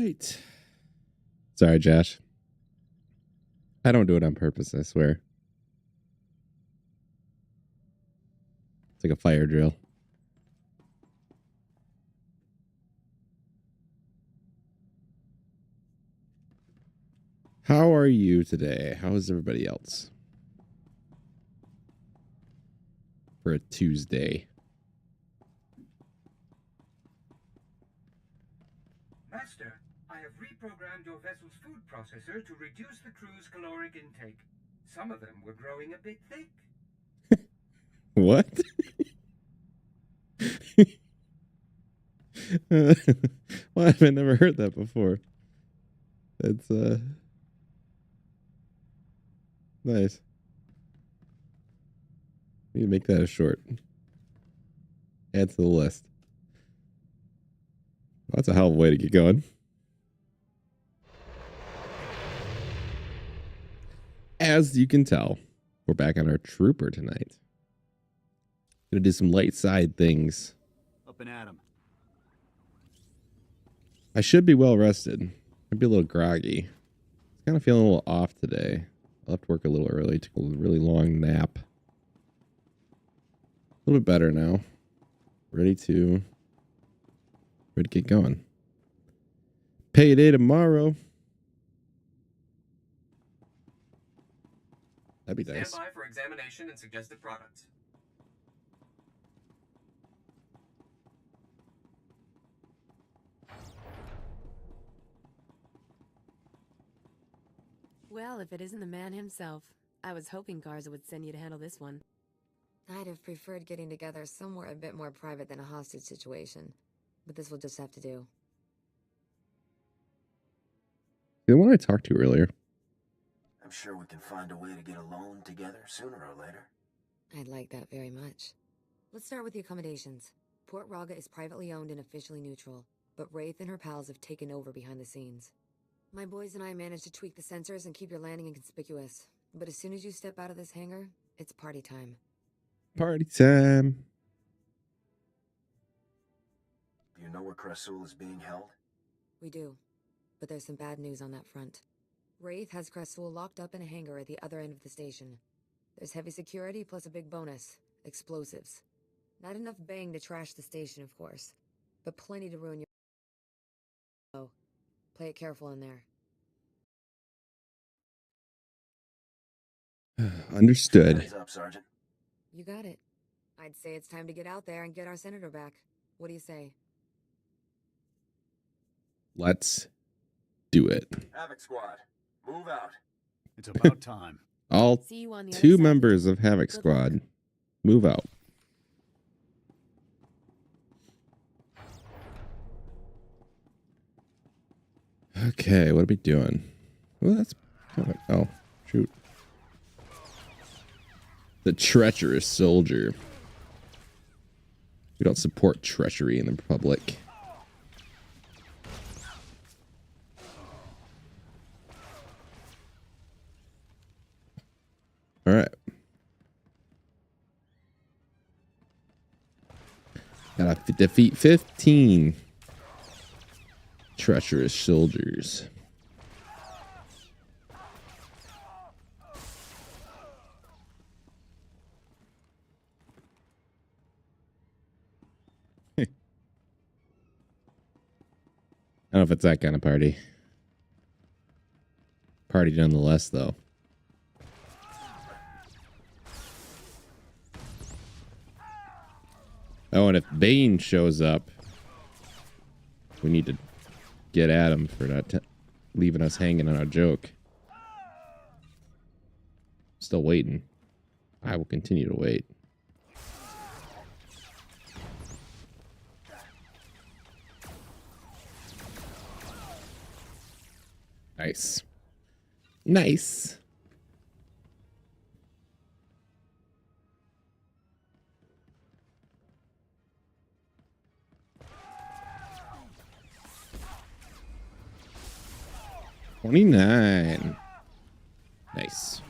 right. Sorry, Josh. I don't do it on purpose, I swear. It's like a fire drill. How are you today? How is everybody else? For a Tuesday. Master, I have reprogrammed your vessel's food processor to reduce the crew's caloric intake. Some of them were growing a bit thick. What? Why have I never heard that before? That's nice. We can make that a short. Add to the list. That's a hell of a way to get going. As you can tell, we're back on our trooper tonight. Gonna do some light side things. Up and at 'em. I should be well rested. I'd be a little groggy. Kind of feeling a little off today. I left work a little early, took a really long nap. A little bit better now. Ready to get going. Payday tomorrow. That'd be nice. Stand by for examination and suggested products. Well, if it isn't the man himself, I was hoping Garza would send you to handle this one. I'd have preferred getting together somewhere a bit more private than a hostage situation, but this will just have to do. The one I talked to earlier. I'm sure we can find a way to get alone together sooner or later. I'd like that very much. Let's start with the accommodations. Port Raga is privately owned and officially neutral, but Wraith and her pals have taken over behind the scenes. My boys and I managed to tweak the sensors and keep your landing inconspicuous, but as soon as you step out of this hangar, it's party time. Party time. Do you know where Krasul is being held? We do, but there's some bad news on that front. Wraith has Krasul locked up in a hangar at the other end of the station. There's heavy security plus a big bonus, explosives. Not enough bang to trash the station, of course, but plenty to ruin your... Oh, play it careful in there. Understood. Heads up, Sergeant. You got it. I'd say it's time to get out there and get our senator back. What do you say? Let's do it. Havoc Squad, move out. It's about time. All See you on the other two side. members of Havoc Squad move out. Okay, what are we doing? Oh, that's... Oh, shoot. The treacherous soldier. We don't support treachery in the Republic. All right. Gotta defeat 15 treacherous soldiers. I don't know if it's that kind of party. Party nonetheless, though. Oh, and if Bane shows up, we need to get at him for not leaving us hanging on a joke. Still waiting. I will continue to wait. Nice. Nice. $29. Nice.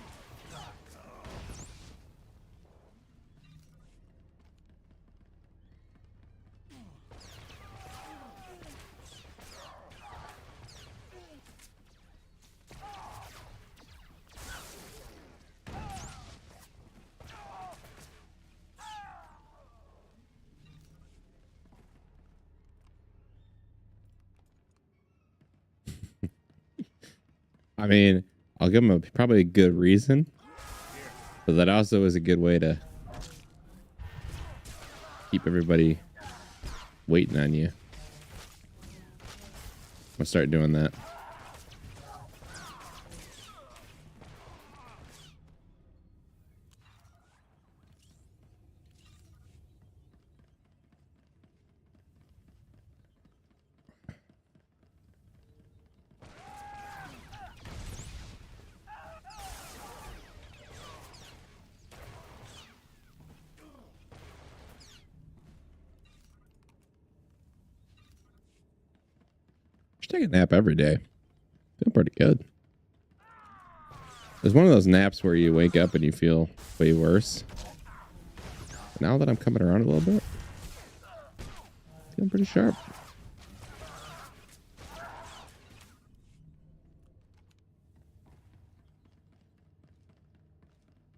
I mean, I'll give him probably a good reason, but that also is a good way to keep everybody waiting on you. I'm gonna start doing that. Take a nap every day. Feel pretty good. There's one of those naps where you wake up and you feel way worse. Now that I'm coming around a little bit, feeling pretty sharp.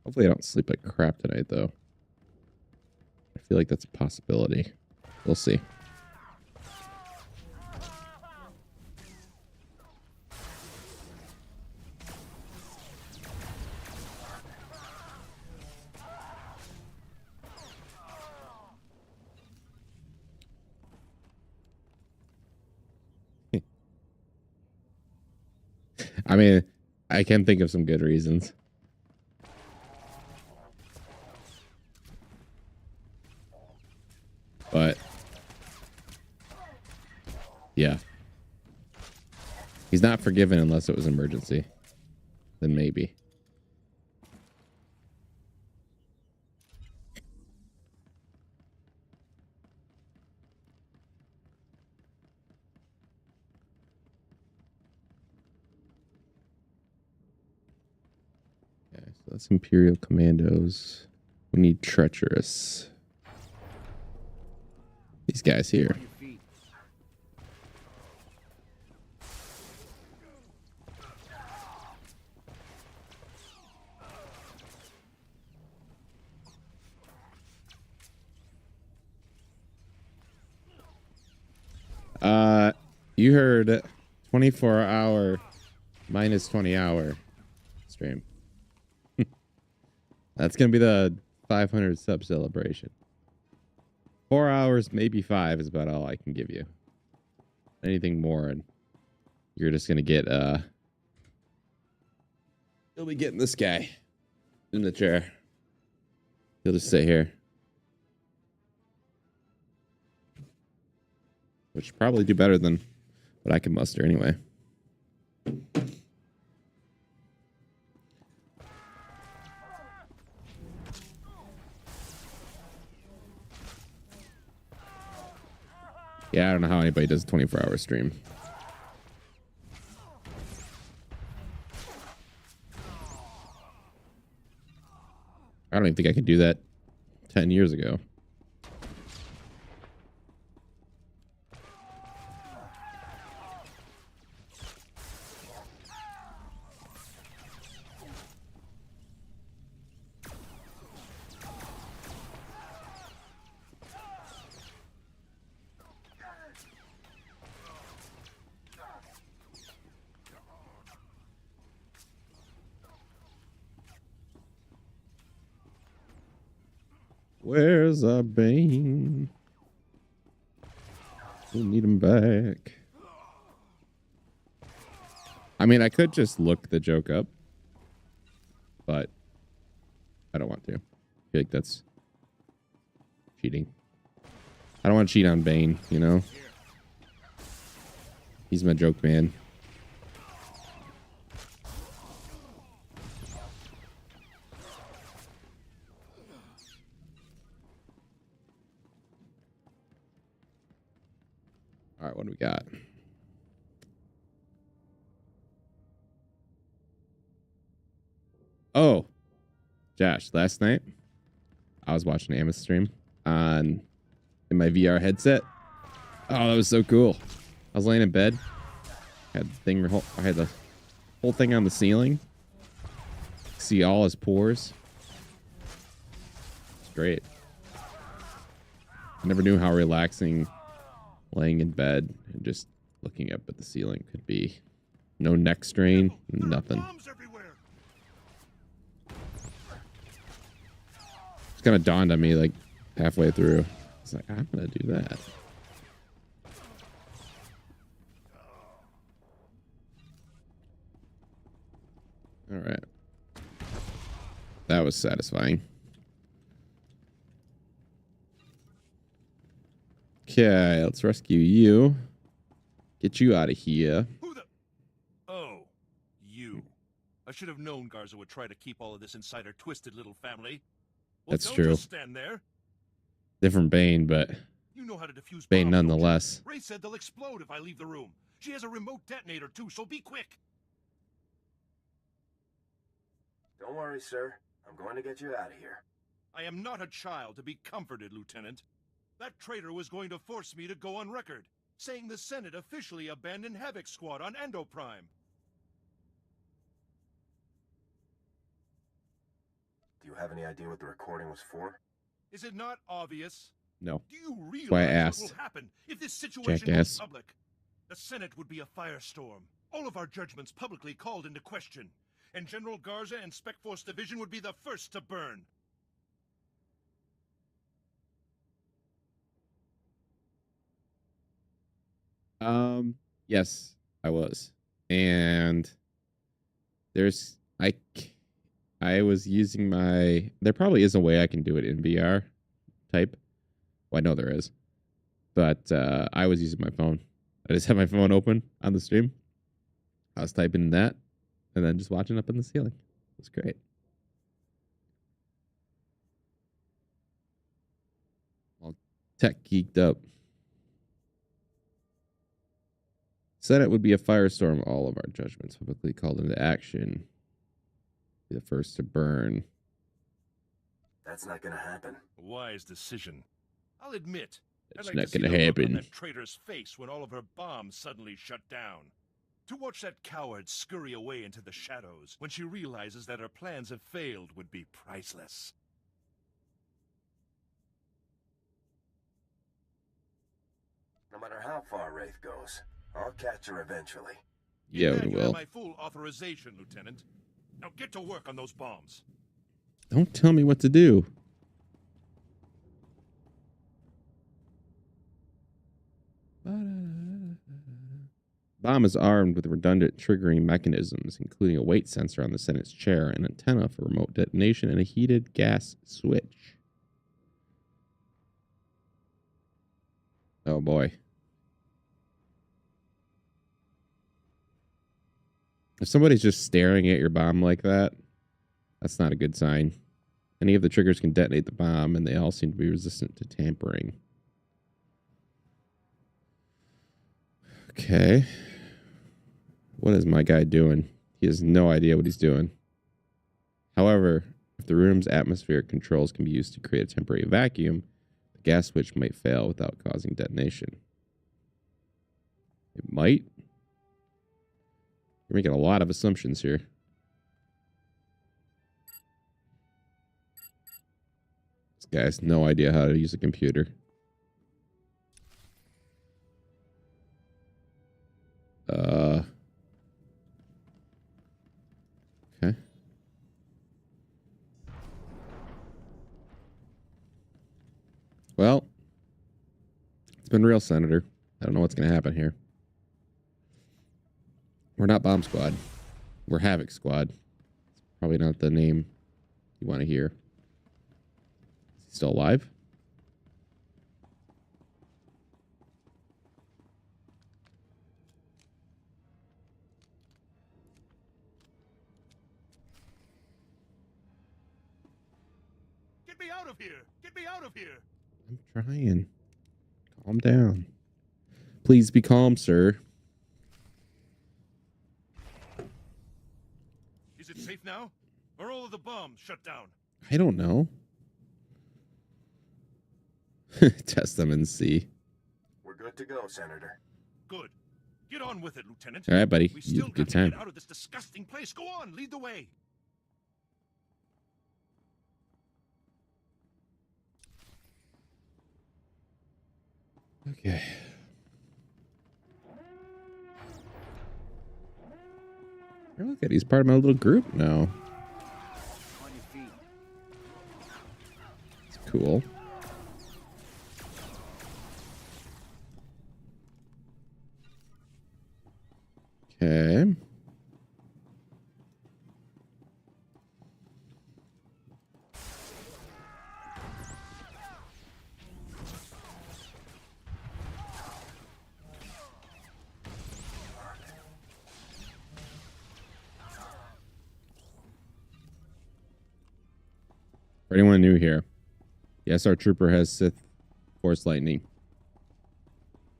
Hopefully I don't sleep like crap tonight, though. I feel like that's a possibility. We'll see. I mean, I can think of some good reasons. But yeah. He's not forgiven unless it was emergency. Then maybe. Okay, so that's Imperial Commandos. We need treacherous. These guys here. You heard 24-hour minus 20-hour stream. That's gonna be the 500 sub celebration. 4 hours, maybe 5 is about all I can give you. Anything more, and you're just gonna get you'll be getting this guy in the chair. He'll just sit here. Which should probably do better than what I can muster anyway. Yeah, I don't know how anybody does a 24-hour stream. I don't even think I could do that 10 years ago. Where's our Bane? We need him back. I mean, I could just look the joke up, but I don't want to. I feel like that's cheating. I don't want to cheat on Bane, you know? He's my joke man. All right, what do we got? Oh, Josh, last night I was watching Amos stream in my VR headset. Oh, that was so cool. I was laying in bed. I had the whole thing on the ceiling. See all his pores. It's great. I never knew how relaxing laying in bed and just looking up at the ceiling could be. No neck strain, nothing. It's kind of dawned on me like halfway through. It's like, I'm gonna do that. All right. That was satisfying. Okay, let's rescue you. Get you out of here. Who the? Oh, you. I should have known Garza would try to keep all of this inside her twisted little family. Well, That's don't true. Just stand there. Different Bane, but You know how to defuse Bane bombs, don't you? nonetheless. Ray said they'll explode if I leave the room. She has a remote detonator too, so be quick. Don't worry, sir. I'm going to get you out of here. I am not a child to be comforted, Lieutenant. That traitor was going to force me to go on record, saying the Senate officially abandoned Havoc Squad on Endo Prime. Do you have any idea what the recording was for? Is it not obvious? No. Do you realize why I what asked. will happen if this situation Jackass. goes public? The Senate would be a firestorm. All of our judgments publicly called into question. And General Garza and Spec Force Division would be the first to burn. Yes, I was. And I was using there probably is a way I can do it in VR type. Well, I know there is. But I was using my phone. I just had my phone open on the stream. I was typing that and then just watching up in the ceiling. It was great. All tech geeked up. Senate would be a firestorm. All of our judgments publicly called into action. Be the first to burn. That's not gonna happen. A wise decision. I'll admit. It's I'd like not to see gonna the look on happen. that traitor's face when all of her bombs suddenly shut down. To watch that coward scurry away into the shadows when she realizes that her plans have failed would be priceless. No matter how far Wraith goes, I'll catch her eventually. Yeah, In that, we you have will. my full authorization, Lieutenant. Now get to work on those bombs. Don't tell me what to do. Bomb is armed with redundant triggering mechanisms, including a weight sensor on the Senate's chair, an antenna for remote detonation, and a heated gas switch. Oh boy. If somebody's just staring at your bomb like that, that's not a good sign. Any of the triggers can detonate the bomb, and they all seem to be resistant to tampering. Okay. What is my guy doing? He has no idea what he's doing. However, if the room's atmospheric controls can be used to create a temporary vacuum, the gas switch might fail without causing detonation. It might. You're making a lot of assumptions here. This guy has no idea how to use a computer. Okay. Well, it's been real, Senator. I don't know what's going to happen here. We're not Bomb Squad. We're Havoc Squad. It's probably not the name you want to hear. Is he still alive? Get me out of here! Get me out of here! I'm trying. Calm down. Please be calm, sir. Is it safe now? Are all of the bombs shut down? I don't know. Test them and see. We're good to go, Senator. Good. Get on with it, Lieutenant. All right, buddy. We You still have a got good to time. get out of this disgusting place. Go on, lead the way. Okay. Look at, he's part of my little group now. 20 feet. It's cool. Okay. For anyone new here, the SR Trooper has Sith Force Lightning.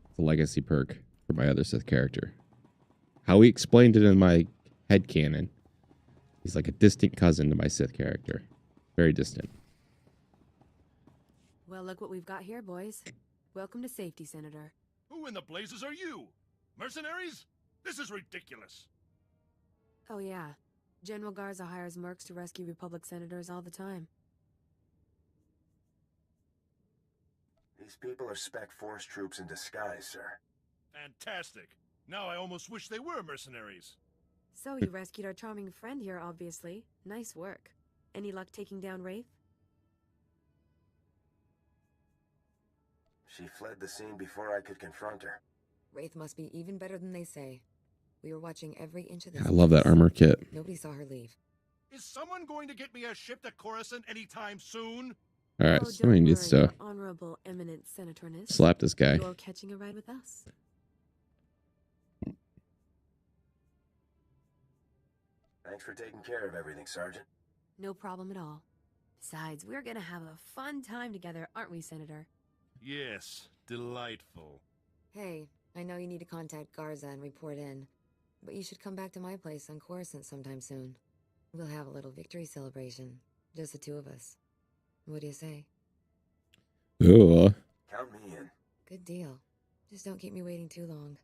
It's a legacy perk for my other Sith character. How he explained it in my headcanon, he's like a distant cousin to my Sith character. Very distant. Well, look what we've got here, boys. Welcome to safety, Senator. Who in the blazes are you? Mercenaries? This is ridiculous. Oh, yeah. General Garza hires mercs to rescue Republic senators all the time. These people are spec force troops in disguise, sir. Fantastic. Now I almost wish they were mercenaries. So you rescued our charming friend here, obviously. Nice work. Any luck taking down Wraith? She fled the scene before I could confront her. Wraith must be even better than they say. We were watching every inch of this. I love that armor kit. Nobody saw her leave. Is someone going to get me a ship to Coruscant anytime soon? All right, Oh, somebody don't needs worry, to Your honorable eminent senatorness. slap this guy. You're catching a ride with us. Thanks for taking care of everything, Sergeant. No problem at all. Besides, we're gonna have a fun time together, aren't we, Senator? Yes, delightful. Hey, I know you need to contact Garza and report in, but you should come back to my place on Coruscant sometime soon. We'll have a little victory celebration, just the two of us. What do you say? Ooh. Count me in. Good deal. Just don't keep me waiting too long.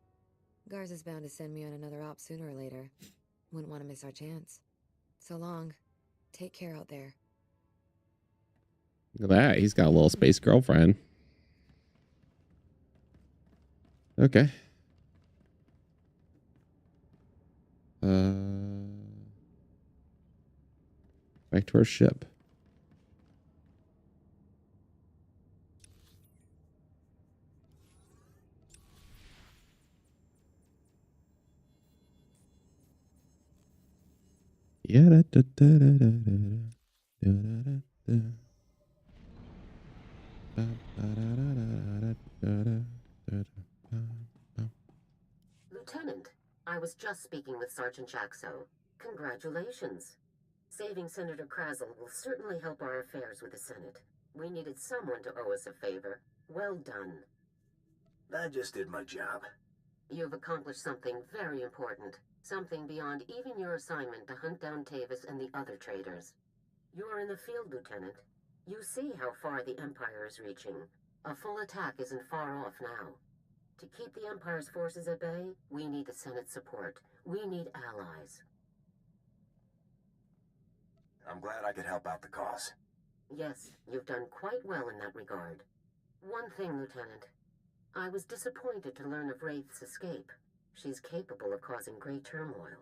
Garza's bound to send me on another op sooner or later. Wouldn't want to miss our chance. So long. Take care out there. Look at that. He's got a little space girlfriend. Okay. Back to our ship. Yeah. Lieutenant, I was just speaking with Sergeant Jaxo. Congratulations. Saving Senator Krazel will certainly help our affairs with the Senate. We needed someone to owe us a favor. Well done. I just did my job. You've accomplished something very important. Something beyond even your assignment to hunt down Tavis and the other traitors. You're in the field, Lieutenant. You see how far the Empire is reaching. A full attack isn't far off now. To keep the Empire's forces at bay, we need the Senate's support. We need allies. I'm glad I could help out the cause. Yes, you've done quite well in that regard. One thing, Lieutenant. I was disappointed to learn of Wraith's escape. She's capable of causing great turmoil.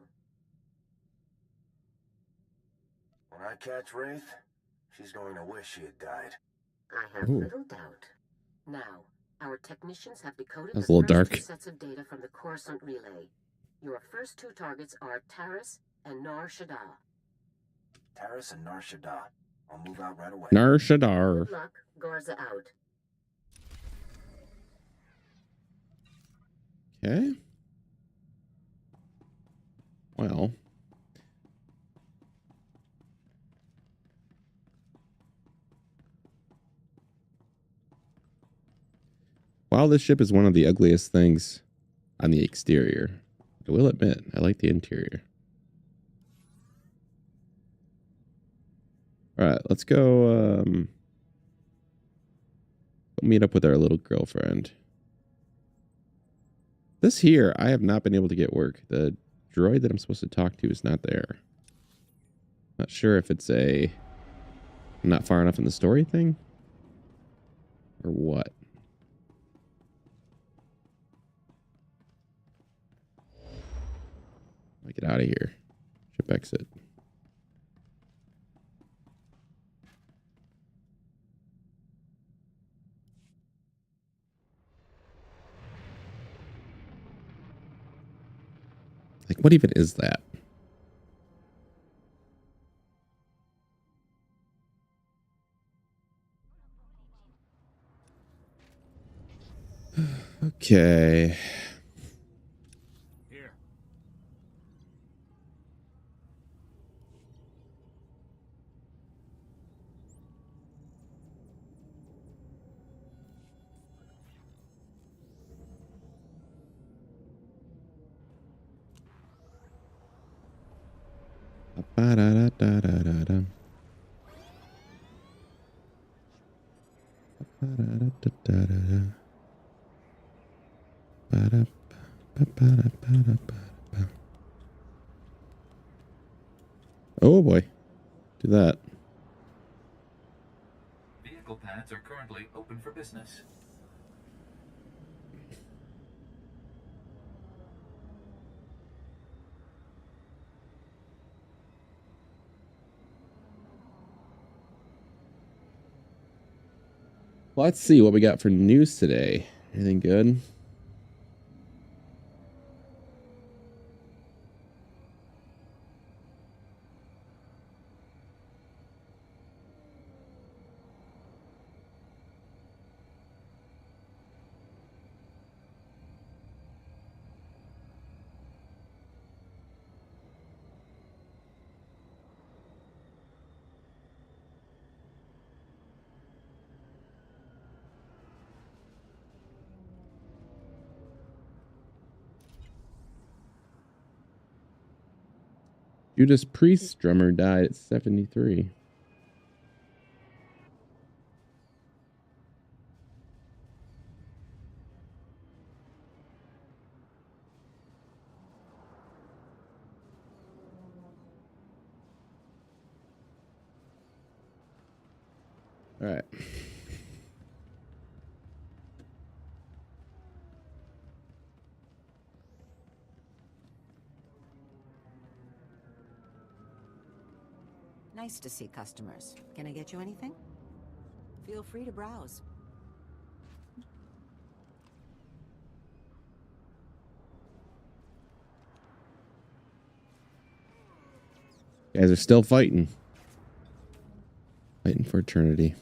When I catch Wraith, she's going to wish she had died. I have little doubt. Now, our technicians have decoded That's the a little first dark. 2 sets of data from the Coruscant relay. Your first 2 targets are Taris and Nar Shaddaa. Taris and Nar Shaddaa. I'll move out right away. Nar Shaddaa. Good luck. Garza out. Okay. Well. While this ship is one of the ugliest things on the exterior, I will admit, I like the interior. All right, let's go meet up with our little girlfriend. This here, I have not been able to get work. The droid that I'm supposed to talk to is not there. Not sure if it's I'm not far enough in the story thing or what. Let me get out of here. Trip exit. Like, what even is that? Okay. Here. Ba-da-da-da-da-da. Ba-da-da-da-da-da. Ba-da-ba-ba-ba-ba-ba-ba. Oh boy. Do that. Vehicle pads are currently open for business. Let's see what we got for news today. Anything good? Judas Priest drummer died at 73. All right. Nice to see customers. Can I get you anything? Feel free to browse. Guys are still fighting. Fighting for eternity.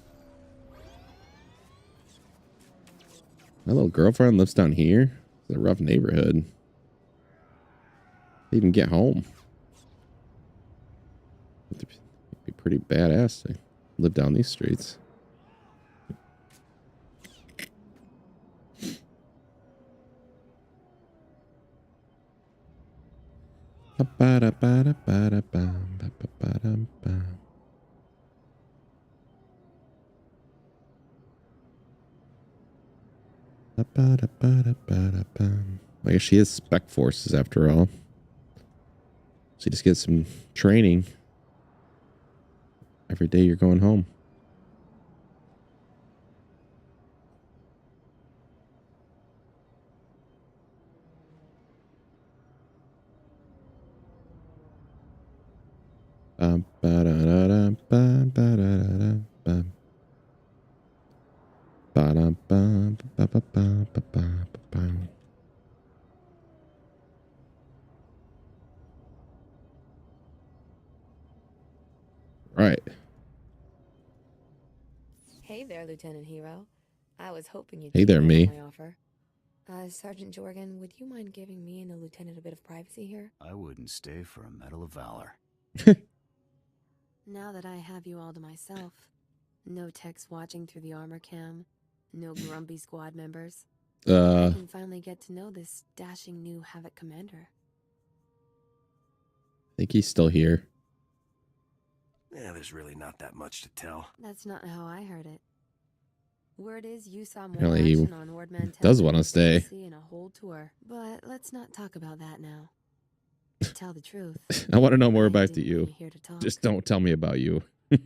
My little girlfriend lives down here. It's a rough neighborhood. They even get home. It'd be pretty badass to live down these streets. I guess she is spec forces after all. So you just get some training every day you're going home. Right. Hey there, Lieutenant Hero. I was hoping you'd Hey there, take me. my offer. Sergeant Jorgen, would you mind giving me and the lieutenant a bit of privacy here? I wouldn't stay for a Medal of Valor. Now that I have you all to myself, no techs watching through the armor cam, no grumpy squad members, I can finally get to know this dashing new Havoc commander. I think he's still here. Yeah, there's really not that much to tell. That's not how I heard it. Word is you saw more Apparently he action on Wardman does want to stay. in a whole tour, but let's not talk about that now. To tell the truth, I want to know more I about didn't you. bring here to talk. Just don't tell me about you. I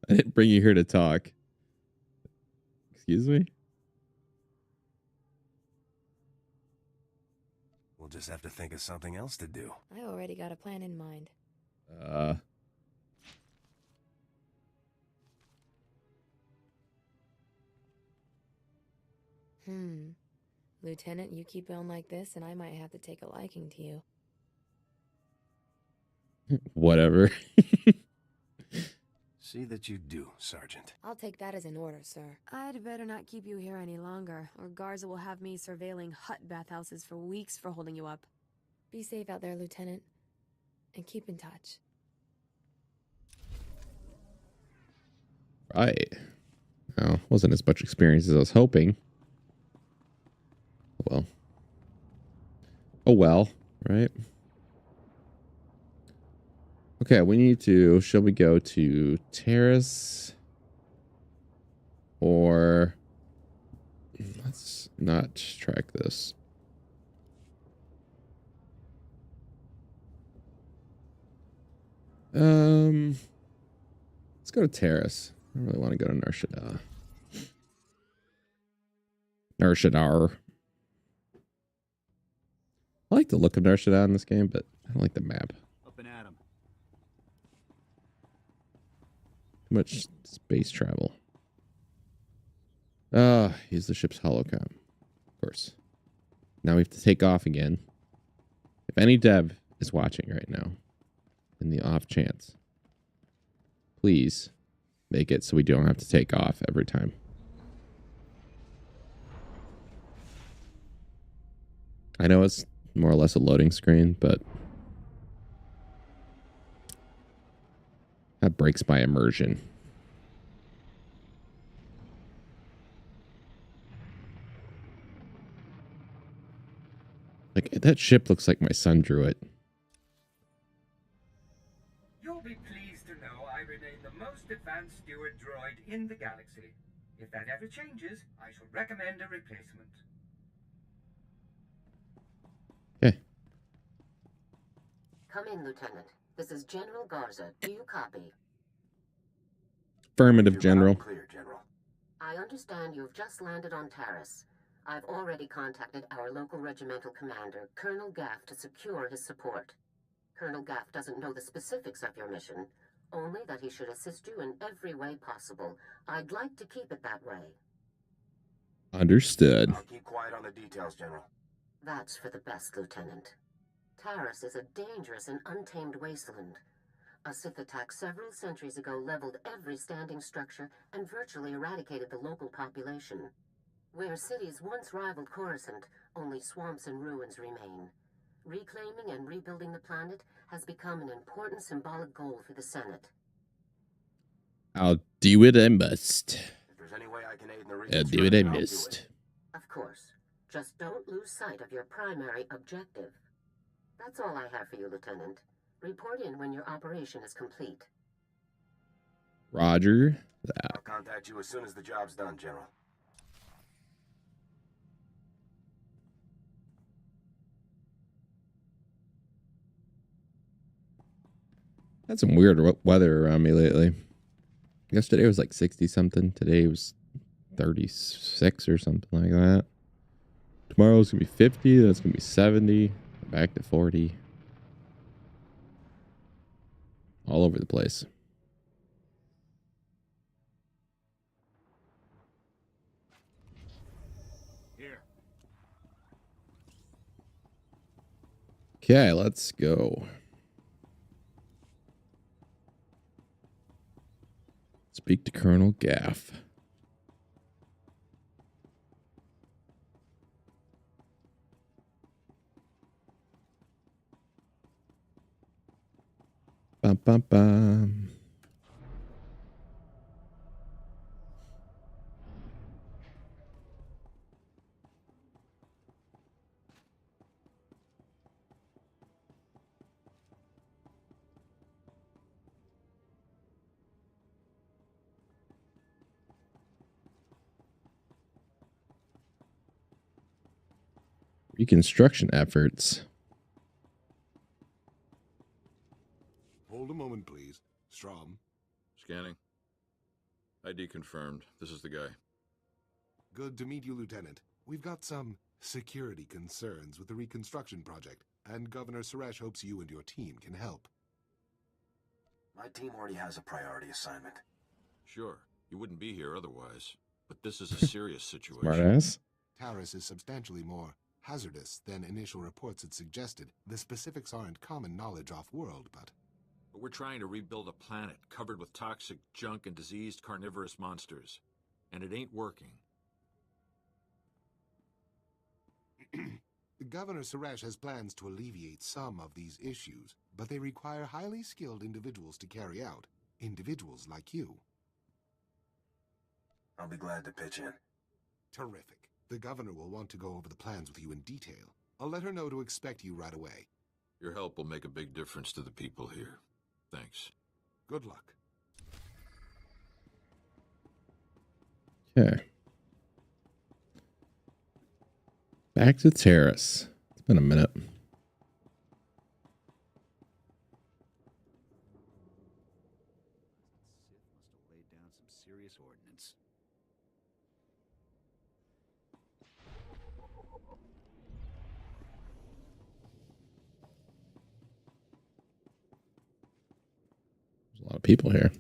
didn't bring you here to talk. Excuse me? We'll just have to think of something else to do. I already got a plan in mind. Lieutenant, you keep on like this, and I might have to take a liking to you. Whatever. See that you do, Sergeant. I'll take that as an order, sir. I'd better not keep you here any longer, or Garza will have me surveilling hut bathhouses for weeks for holding you up. Be safe out there, Lieutenant, and keep in touch. Right. Well, wasn't as much experience as I was hoping. Well. Oh well, right? Okay, we need to, shall we go to Terrace? Or let's not track this. Let's go to Terrace. I don't really want to go to Narshadar. I like the look of Narshadar in this game, but I don't like the map. Up and at 'em. Too much space travel. Use the ship's holocom. Of course. Now we have to take off again. If any dev is watching right now, in the off chance, please make it so we don't have to take off every time. I know it's more or less a loading screen, but that breaks my immersion. Like, that ship looks like my son drew it. You'll be pleased to know I remain the most advanced steward droid in the galaxy. If that ever changes, I shall recommend a replacement. Okay. Come in, Lieutenant. This is General Garza. Do you copy? Affirmative, General. Clear, General. I understand you've just landed on Taris. I've already contacted our local regimental commander, Colonel Gaff, to secure his support. Colonel Gaff doesn't know the specifics of your mission, only that he should assist you in every way possible. I'd like to keep it that way. Understood. I'll keep quiet on the details, General. That's for the best, Lieutenant. Taris is a dangerous and untamed wasteland. A Sith attack several centuries ago leveled every standing structure and virtually eradicated the local population. Where cities once rivaled Coruscant, only swamps and ruins remain. Reclaiming and rebuilding the planet has become an important symbolic goal for the Senate. I'll do what I must. If there's any way I can aid in the I'll do what I I'll do must. it. Of course. Just don't lose sight of your primary objective. That's all I have for you, Lieutenant. Report in when your operation is complete. Roger that. I'll contact you as soon as the job's done, General. Had some weird weather around me lately. Yesterday was like 60 something. Today was 36 or something like that. Tomorrow's gonna be 50. Then it's gonna be 70. Back to 40. All over the place. Here. Okay, let's go. Speak to Colonel Gaff. Bum, bum, bum. Reconstruction efforts. Hold a moment, please. Strom. Scanning. ID confirmed. This is the guy. Good to meet you, Lieutenant. We've got some security concerns with the reconstruction project, and Governor Suresh hopes you and your team can help. My team already has a priority assignment. Sure, you wouldn't be here otherwise. But this is a serious situation. Smartass. Taris is substantially more hazardous than initial reports had suggested. The specifics aren't common knowledge off-world, but we're trying to rebuild a planet covered with toxic junk and diseased carnivorous monsters. And it ain't working. Governor Suresh has plans to alleviate some of these issues, but they require highly skilled individuals to carry out. Individuals like you. I'll be glad to pitch in. Terrific. The governor will want to go over the plans with you in detail. I'll let her know to expect you right away. Your help will make a big difference to the people here. Thanks. Good luck. Okay. Back to Terrace. It's been a minute. There's a lot of people here.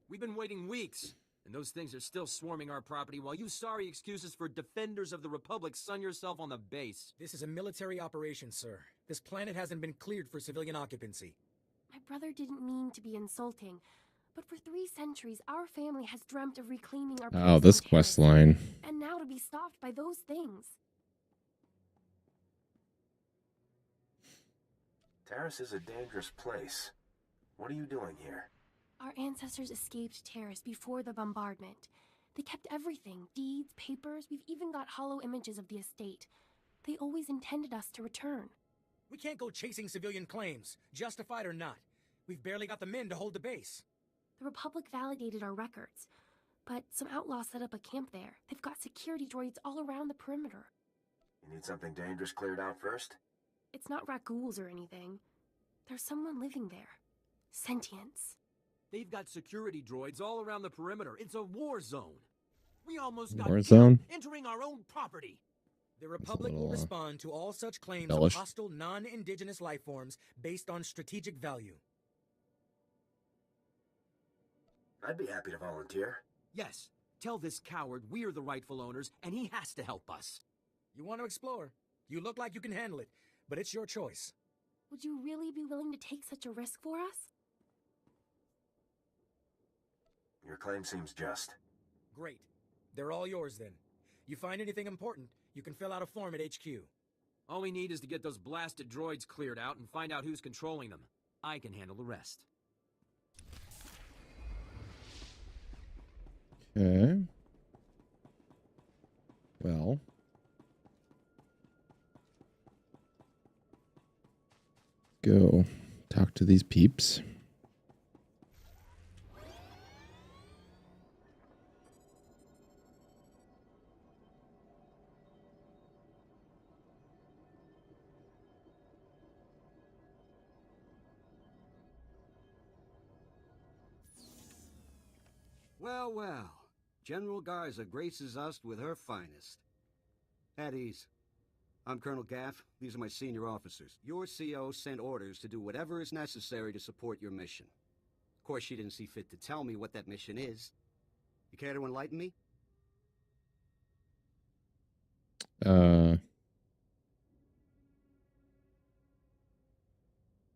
We've been waiting weeks, and those things are still swarming our property while you sorry excuses for defenders of the Republic sun yourself on the base. This is a military operation, sir. This planet hasn't been cleared for civilian occupancy. My brother didn't mean to be insulting, but for 3 centuries, our family has dreamt of reclaiming our place Oh, this on quest Terrace. line. And now to be stopped by those things. Taris is a dangerous place. What are you doing here? Our ancestors escaped Terrace before the bombardment. They kept everything, deeds, papers, we've even got hollow images of the estate. They always intended us to return. We can't go chasing civilian claims, justified or not. We've barely got the men to hold the base. The Republic validated our records, but some outlaws set up a camp there. They've got security droids all around the perimeter. You need something dangerous cleared out first? It's not raccoons or anything. There's someone living there. Sentience. They've got security droids all around the perimeter. It's a war zone. We almost got War killed zone? entering our own property. The Republic will respond to all such claims embellished. of hostile, non-indigenous life forms based on strategic value. I'd be happy to volunteer. Yes, tell this coward we're the rightful owners and he has to help us. You want to explore? You look like you can handle it, but it's your choice. Would you really be willing to take such a risk for us? Your claim seems just. Great. They're all yours then. You find anything important, you can fill out a form at HQ. All we need is to get those blasted droids cleared out and find out who's controlling them. I can handle the rest. Okay. Well. Go talk to these peeps. Well, well. General Garza graces us with her finest. At ease. I'm Colonel Gaff. These are my senior officers. Your CO sent orders to do whatever is necessary to support your mission. Of course, she didn't see fit to tell me what that mission is. You care to enlighten me?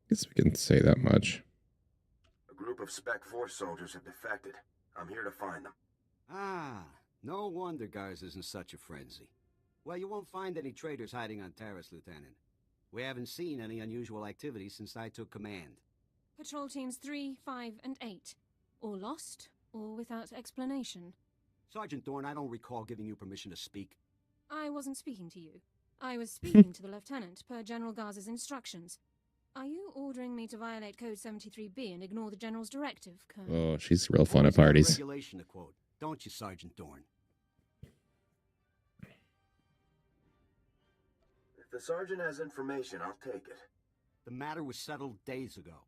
Guess we can say that much. A group of Spec Force soldiers have defected. I'm here to find them. Ah, no wonder Garza's in such a frenzy. Well, you won't find any traitors hiding on Taris, Lieutenant. We haven't seen any unusual activity since I took command. Patrol teams 3, 5, and 8. All lost, or without explanation. Sergeant Dorn, I don't recall giving you permission to speak. I wasn't speaking to you. I was speaking to the Lieutenant, per General Garza's instructions. Are you ordering me to violate Code 73B and ignore the General's directive, Colonel? Oh, she's real fun at Always got a parties. regulation to quote, don't you, Sergeant Dorn? If the sergeant has information, I'll take it. The matter was settled days ago.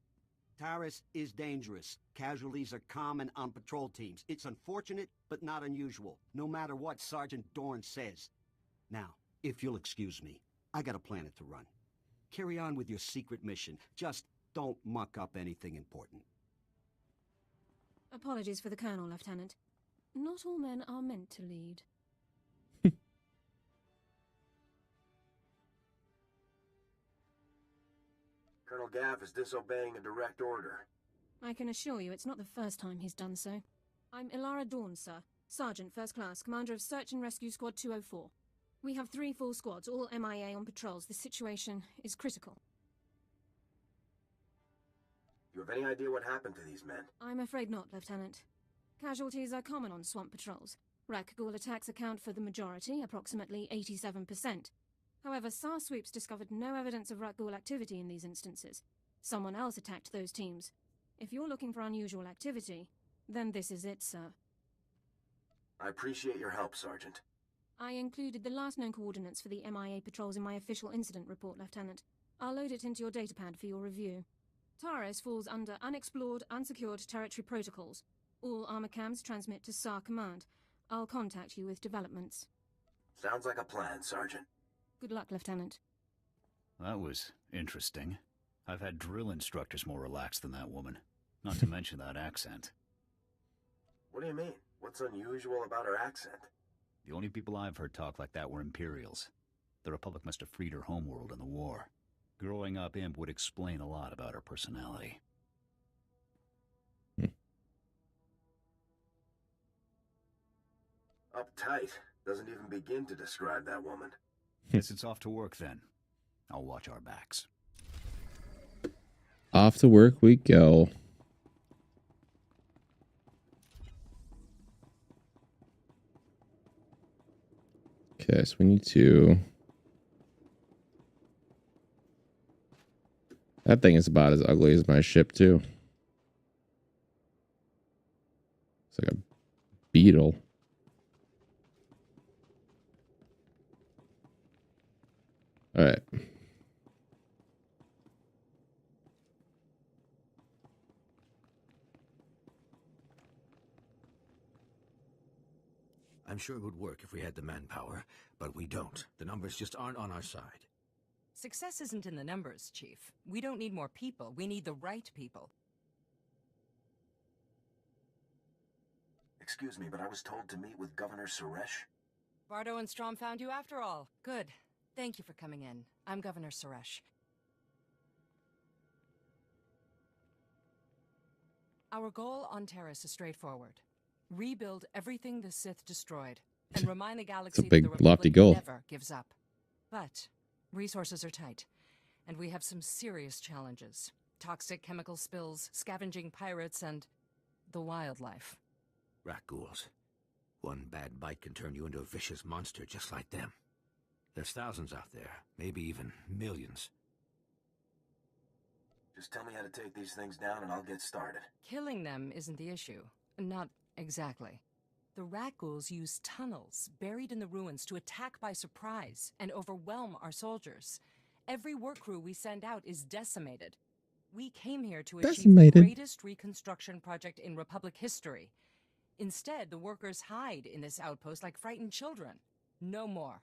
Taris is dangerous. Casualties are common on patrol teams. It's unfortunate, but not unusual, no matter what Sergeant Dorn says. Now, If you'll excuse me, I got a planet to run. Carry on with your secret mission. Just don't muck up anything important. Apologies for the Colonel, Lieutenant. Not all men are meant to lead. Colonel Gaff is disobeying a direct order. I can assure you it's not the first time he's done so. I'm Ilara Dawn, sir. Sergeant, First Class, Commander of Search and Rescue Squad 204. We have 3 full squads, all MIA on patrols. The situation is critical. You have any idea what happened to these men? I'm afraid not, Lieutenant. Casualties are common on swamp patrols. Rakghoul attacks account for the majority, approximately 87%. However, SAR sweeps discovered no evidence of Rakghoul activity in these instances. Someone else attacked those teams. If you're looking for unusual activity, then this is it, sir. I appreciate your help, Sergeant. I included the last known coordinates for the MIA patrols in my official incident report, Lieutenant. I'll load it into your datapad for your review. Taris falls under Unexplored, Unsecured Territory Protocols. All armor cams transmit to SAR Command. I'll contact you with developments. Sounds like a plan, Sergeant. Good luck, Lieutenant. That was interesting. I've had drill instructors more relaxed than that woman. Not to mention that accent. What do you mean? What's unusual about her accent? The only people I've heard talk like that were Imperials. The Republic must have freed her homeworld in the war. Growing up Imp would explain a lot about her personality. Uptight. Doesn't even begin to describe that woman. Guess it's off to work then. I'll watch our backs. Off to work we go. Okay, so we need to... That thing is about as ugly as my ship, too. It's like a beetle. All right. I'm sure it would work if we had the manpower, but we don't. The numbers just aren't on our side. Success isn't in the numbers, Chief. We don't need more people. We need the right people. Excuse me, but I was told to meet with Governor Suresh. Bardo and Strom found you after all. Good. Thank you for coming in. I'm Governor Suresh. Our goal on Terrace is straightforward. Rebuild everything the Sith destroyed, and remind the galaxy that the big, lofty Republic goal. never gives up. But resources are tight, and we have some serious challenges. Toxic chemical spills, scavenging pirates, and the wildlife. Rakghouls. One bad bite can turn you into a vicious monster just like them. There's thousands out there, maybe even millions. Just tell me how to take these things down and I'll get started. Killing them isn't the issue. Not exactly. The Rakghouls use tunnels buried in the ruins to attack by surprise and overwhelm our soldiers. Every work crew we send out is decimated. We came here to achieve the greatest reconstruction project in Republic history. Instead, the workers hide in this outpost like frightened children. No more.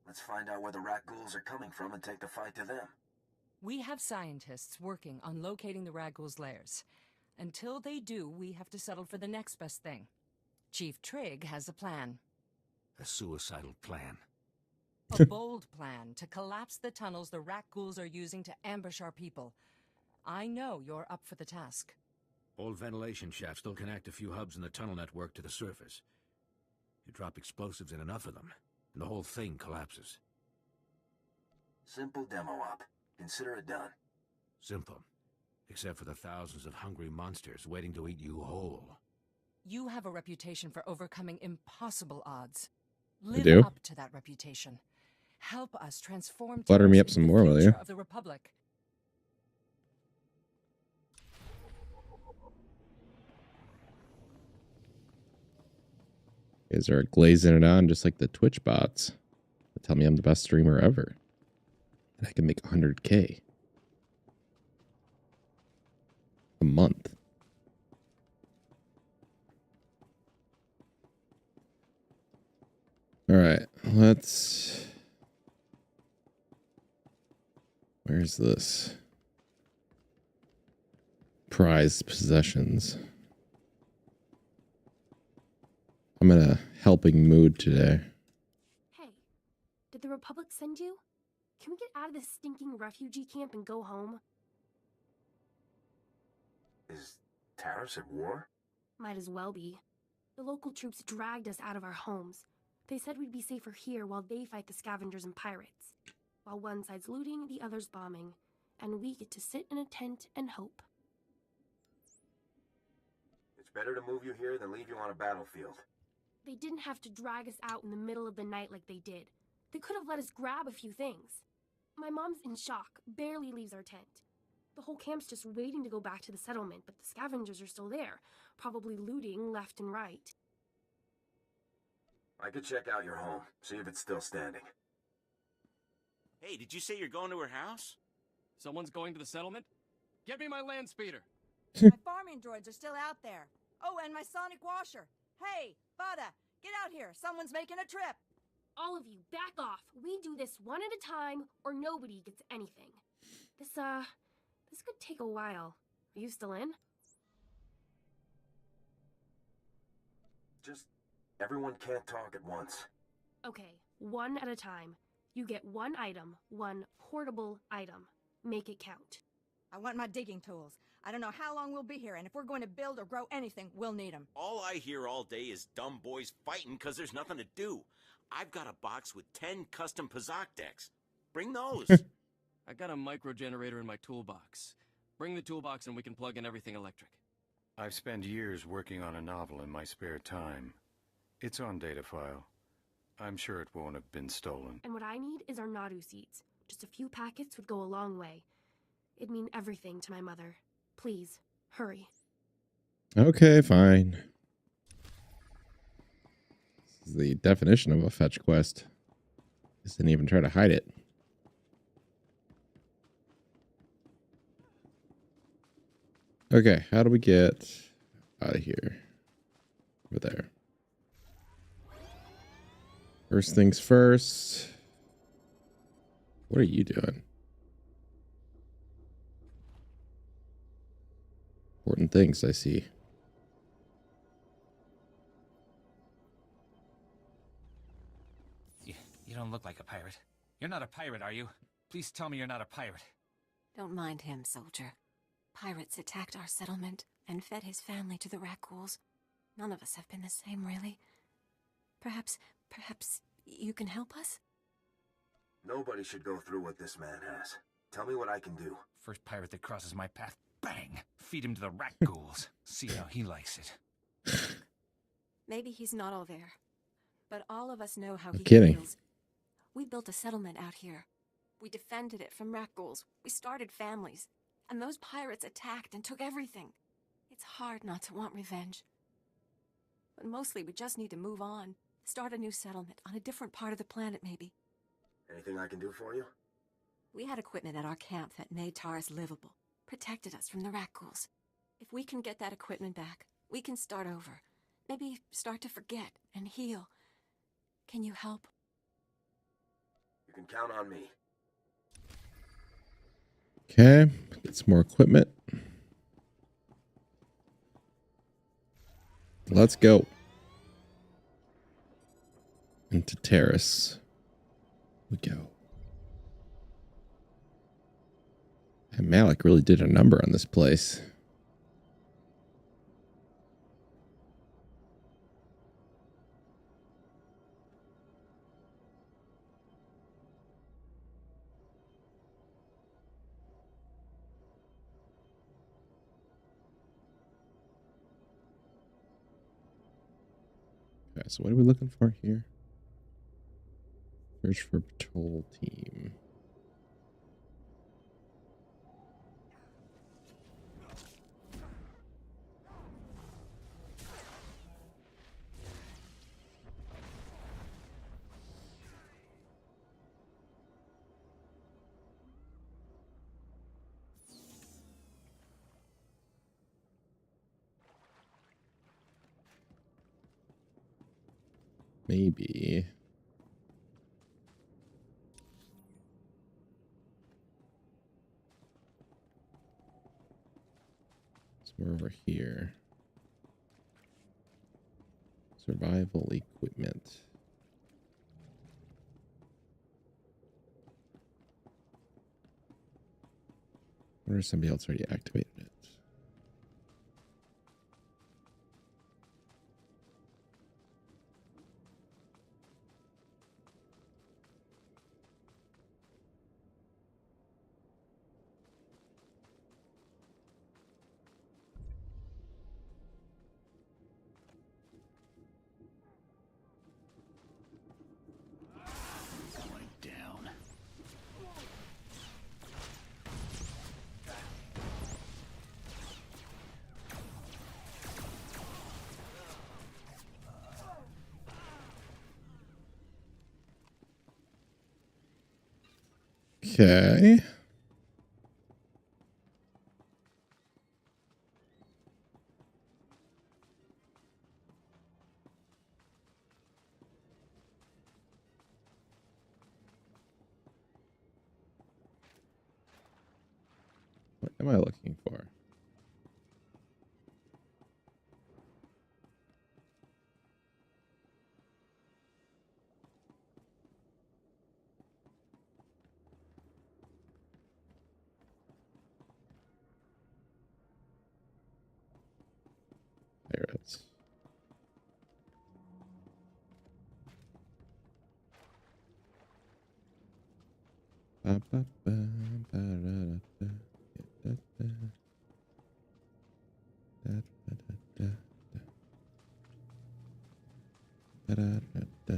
Let's find out where the Rakghouls are coming from and take the fight to them. We have scientists working on locating the Rakghouls' lairs. Until they do, we have to settle for the next best thing. Chief Trigg has a plan. A suicidal plan. A bold plan to collapse the tunnels the Rakghouls are using to ambush our people. I know you're up for the task. Old ventilation shafts still connect a few hubs in the tunnel network to the surface. You drop explosives in enough of them, and the whole thing collapses. Simple demo op. Consider it done. Simple. Except for the thousands of hungry monsters waiting to eat you whole. You have a reputation for overcoming impossible odds. I Live do. up to that reputation. Help us transform Butter me Terrace up some into more, the will future you? of the Republic. Is there glazing it on just like the Twitch bots that tell me I'm the best streamer ever? And I can make 100K a month. want... Where's this? Prized possessions. I'm in a helping mood today. Hey, did the Republic send you? Can we get out of this stinking refugee camp and go home? Is Taris at war? Might as well be. The local troops dragged us out of our homes. They said we'd be safer here while they fight the scavengers and pirates. While one side's looting, the other's bombing. And we get to sit in a tent and hope. It's better to move you here than leave you on a battlefield. They didn't have to drag us out in the middle of the night like they did. They could have let us grab a few things. My mom's in shock, barely leaves our tent. The whole camp's just waiting to go back to the settlement, but the scavengers are still there, probably looting left and right. I could check out your home, see if it's still standing. Hey, did you say you're going to her house? Someone's going to the settlement? Get me my land speeder. My farming droids are still out there. Oh, and my sonic washer. Hey, Bada, get out here. Someone's making a trip. All of you, back off. We do this one at a time, or nobody gets anything. This could take a while. Are you still in? Just, everyone can't talk at once. Okay, one at a time. You get one item, one portable item. Make it count. I want my digging tools. I don't know how long we'll be here, and if we're going to build or grow anything, we'll need them. All I hear all day is dumb boys fighting because there's nothing to do. I've got a box with 10 custom Pazak decks. Bring those. I got a micro generator in my toolbox. Bring the toolbox and we can plug in everything electric. I've spent years working on a novel in my spare time. It's on data file. I'm sure it won't have been stolen. And what I need is our Nadu seeds. Just a few packets would go a long way. It'd mean everything to my mother. Please, hurry. Okay, fine. This is the definition of a fetch quest. Just didn't even try to hide it. Okay, how do we get out of here? Over there. First things first. What are you doing? Important things, I see. You don't look like a pirate. You're not a pirate, are you? Please tell me you're not a pirate. Don't mind him, soldier. Pirates attacked our settlement and fed his family to the Rakghouls. None of us have been the same, really. Perhaps you can help us? Nobody should go through what this man has. Tell me what I can do. First pirate that crosses my path, bang! Feed him to the Rakghouls. See how he likes it. Maybe he's not all there. But all of us know how I'm he kidding. feels. We built a settlement out here. We defended it from Rakghouls. We started families. And those pirates attacked and took everything. It's hard not to want revenge. But mostly we just need to move on. Start a new settlement on a different part of the planet, maybe. Anything I can do for you? We had equipment at our camp that made Taris livable. Protected us from the Rakghouls. If we can get that equipment back, we can start over. Maybe start to forget and heal. Can you help? You can count on me. Okay, get some more equipment. Let's go. Into Terrace. We go. And Malik really did a number on this place. Okay, so what are we looking for here? Search for patrol team. Maybe. We're over here. Survival equipment. I wonder if somebody else already activated it. Going down. Okay. What am I looking for? There it is. Ba, ba, ba, ba, ra, da, da, da, da, da, da, da, da, da, da, da.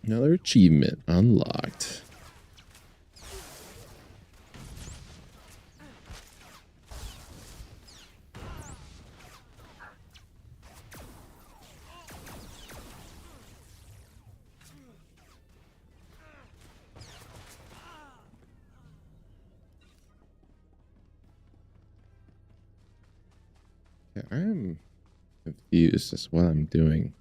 Another achievement unlocked. Yeah, I'm confused as to what I'm doing.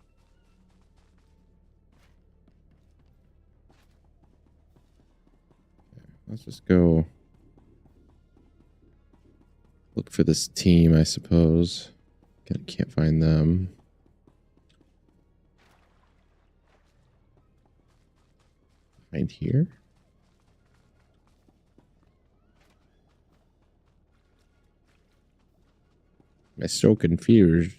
Let's just go look for this team, I suppose. Can't find them. Behind here? I'm so confused.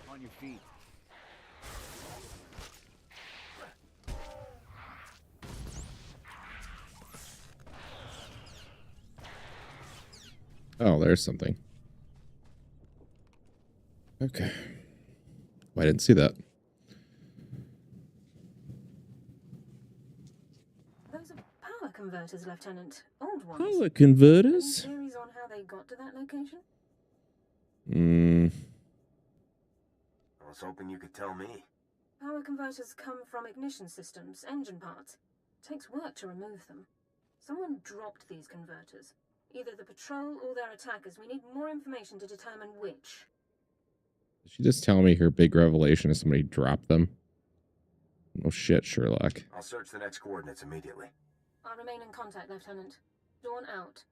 On your feet. Oh, there's something. Okay. Well, I didn't see that. Those are power converters, Lieutenant. Old ones. Power converters? Any theories on how they got to that location? I was hoping you could tell me. Power converters come from ignition systems, engine parts. Takes work to remove them. Someone dropped these converters. Either the patrol or their attackers. We need more information to determine which. Did she just tell me her big revelation is somebody dropped them? No shit, Sherlock. I'll search the next coordinates immediately. I'll remain in contact, Lieutenant. Dawn out.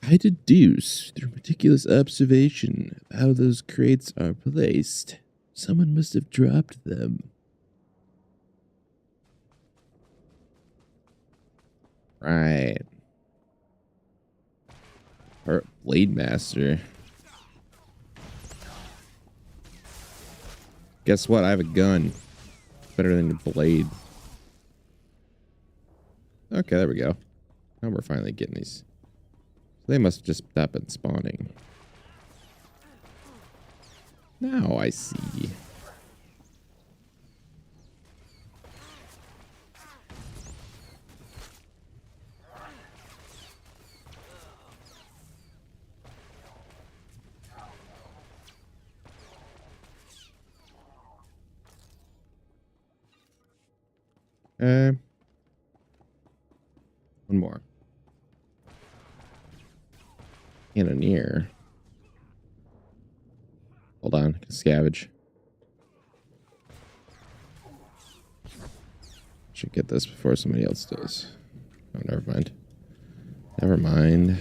I deduce through meticulous observation of how those crates are placed. Someone must have dropped them. Right. Or Blade Master. Guess what? I have a gun. Better than a blade. Okay, there we go. Now we're finally getting these. They must have just not been spawning. Now I see. One more. Cannoneer. Hold on, I can scavenge. Should get this before somebody else does. Oh, never mind. Never mind.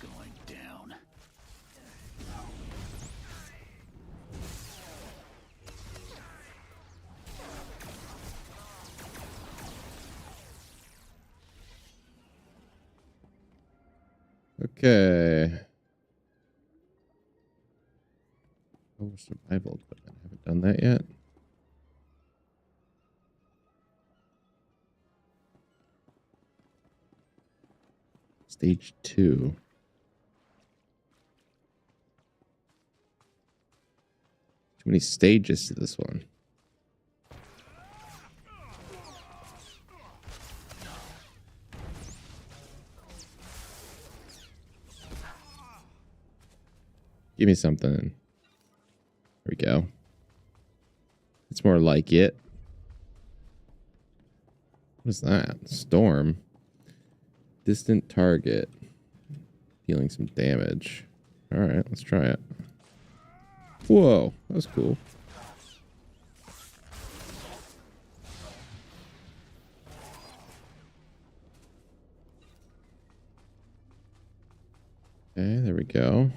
Going down. Okay. Oh, survival equipment. Haven't done that yet. Stage 2. Too many stages to this one. Give me something. There we go. It's more like it. What is that? Storm. Distant target. Dealing some damage. Alright, let's try it. Whoa, that was cool. Okay, there we go.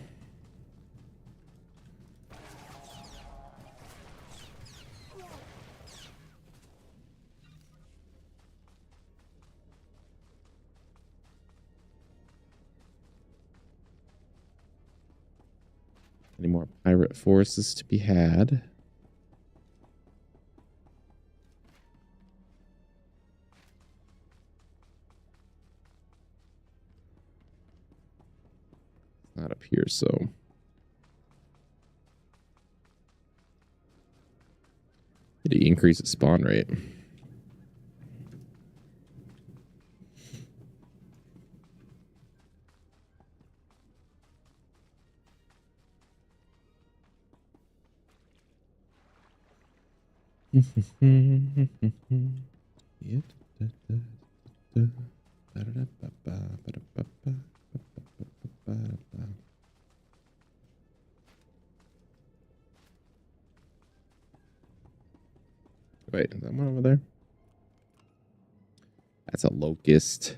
Any more pirate forces to be had? Not up here, so. Did he increase the spawn rate? Wait, is that one over there? That's a locust.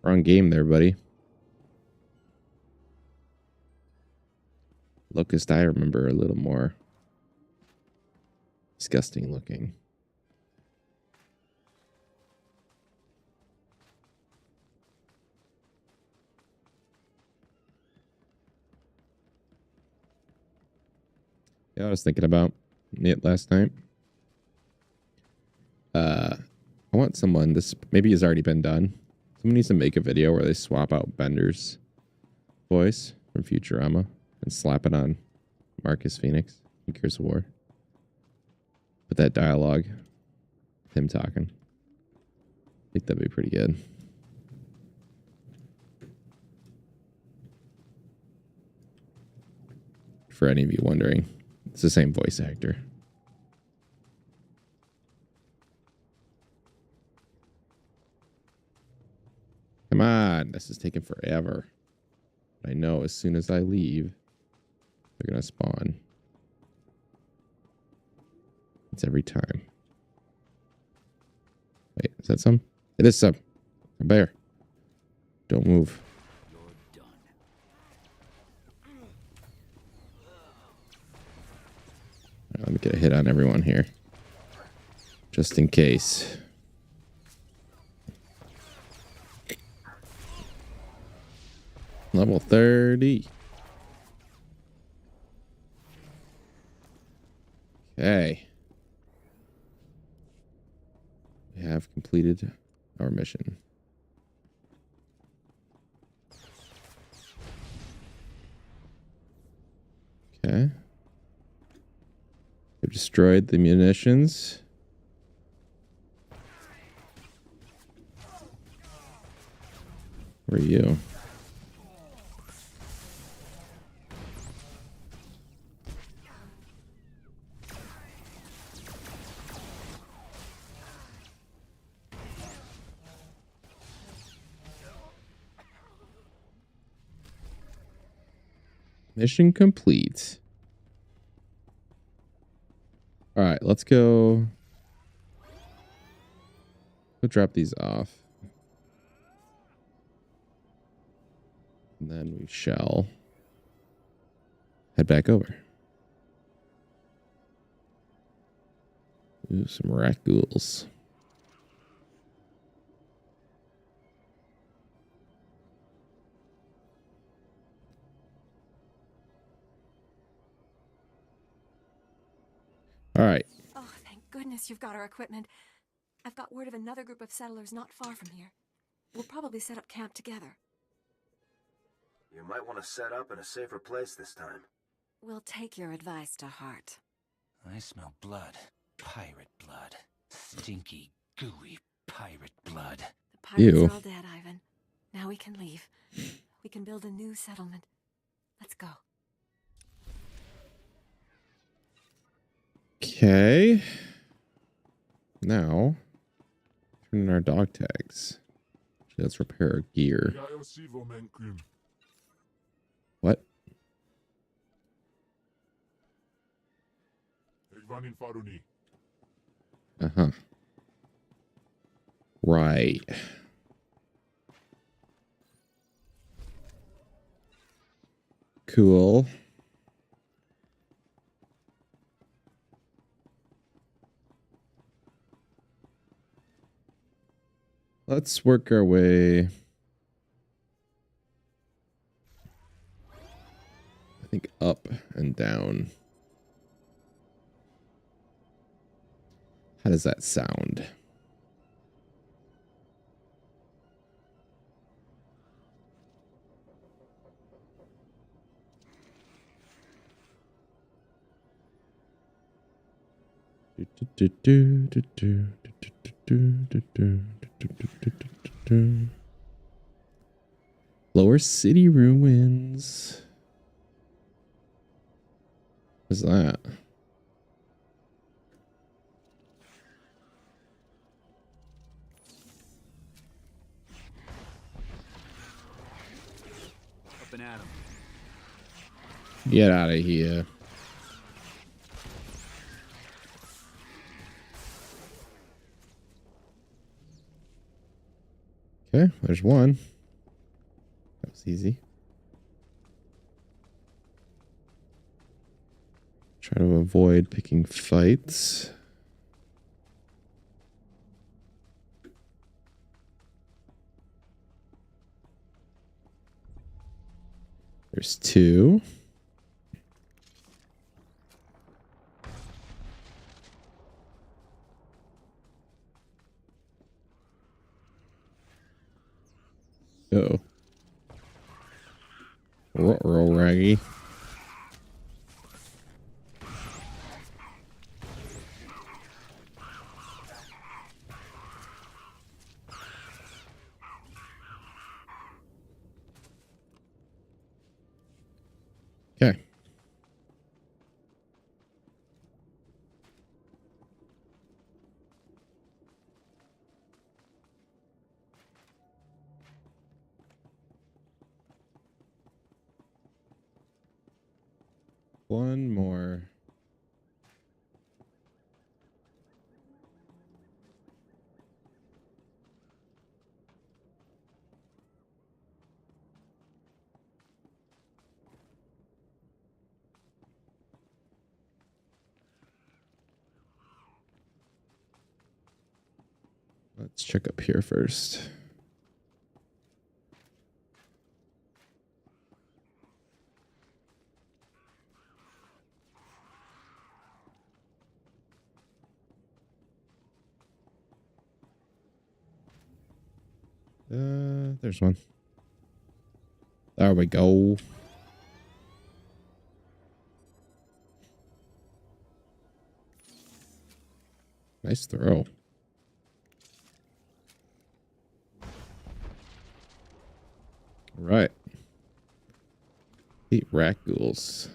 Wrong game there, buddy. Locust, I remember a little more disgusting looking. Yeah, I was thinking about it last night. I want someone, this maybe has already been done. Someone needs to make a video where they swap out Bender's voice from Futurama and slap it on Marcus Phoenix in Gears of War. Put that dialogue, him talking. I think that'd be pretty good. For any of you wondering, it's the same voice actor. Come on, this is taking forever. I know as soon as I leave, they're gonna spawn. It's every time. Wait, is that some? It is some. A bear. Don't move. Right, let me get a hit on everyone here. Just in case. Level 30. Okay. We have completed our mission. destroyed the munitions. Where are you? Mission complete. All right, let's go. We'll drop these off. And then we shall head back over. Ooh, some rat ghouls. All right. Oh, thank goodness you've got our equipment. I've got word of another group of settlers not far from here. We'll probably set up camp together. You might want to set up in a safer place this time. We'll take your advice to heart. I smell blood. Pirate blood. Stinky, gooey pirate blood. The pirates Ew. are all dead, Ivan. Now we can leave. We can build a new settlement. Let's go. Okay. Now, turn in our dog tags. Let's repair our gear. What? Uh-huh. Right. Cool. Let's work our way. I think up and down. How does that sound? Lower City Ruins. What's that? Up and at 'em. Get out of here. Okay, there's one. That was easy. Try to avoid picking fights. There's two. Uh-oh. Ruh-roh, Raggy. Okay. One more. Let's check up here first. There's one. There we go. Nice throw. Right. 8 rat ghouls.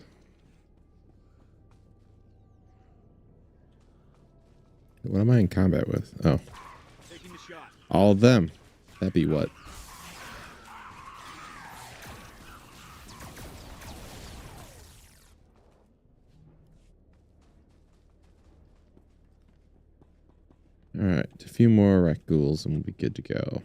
What am I in combat with? Oh. All of them. That'd be what? Alright, a few more rat ghouls and we'll be good to go.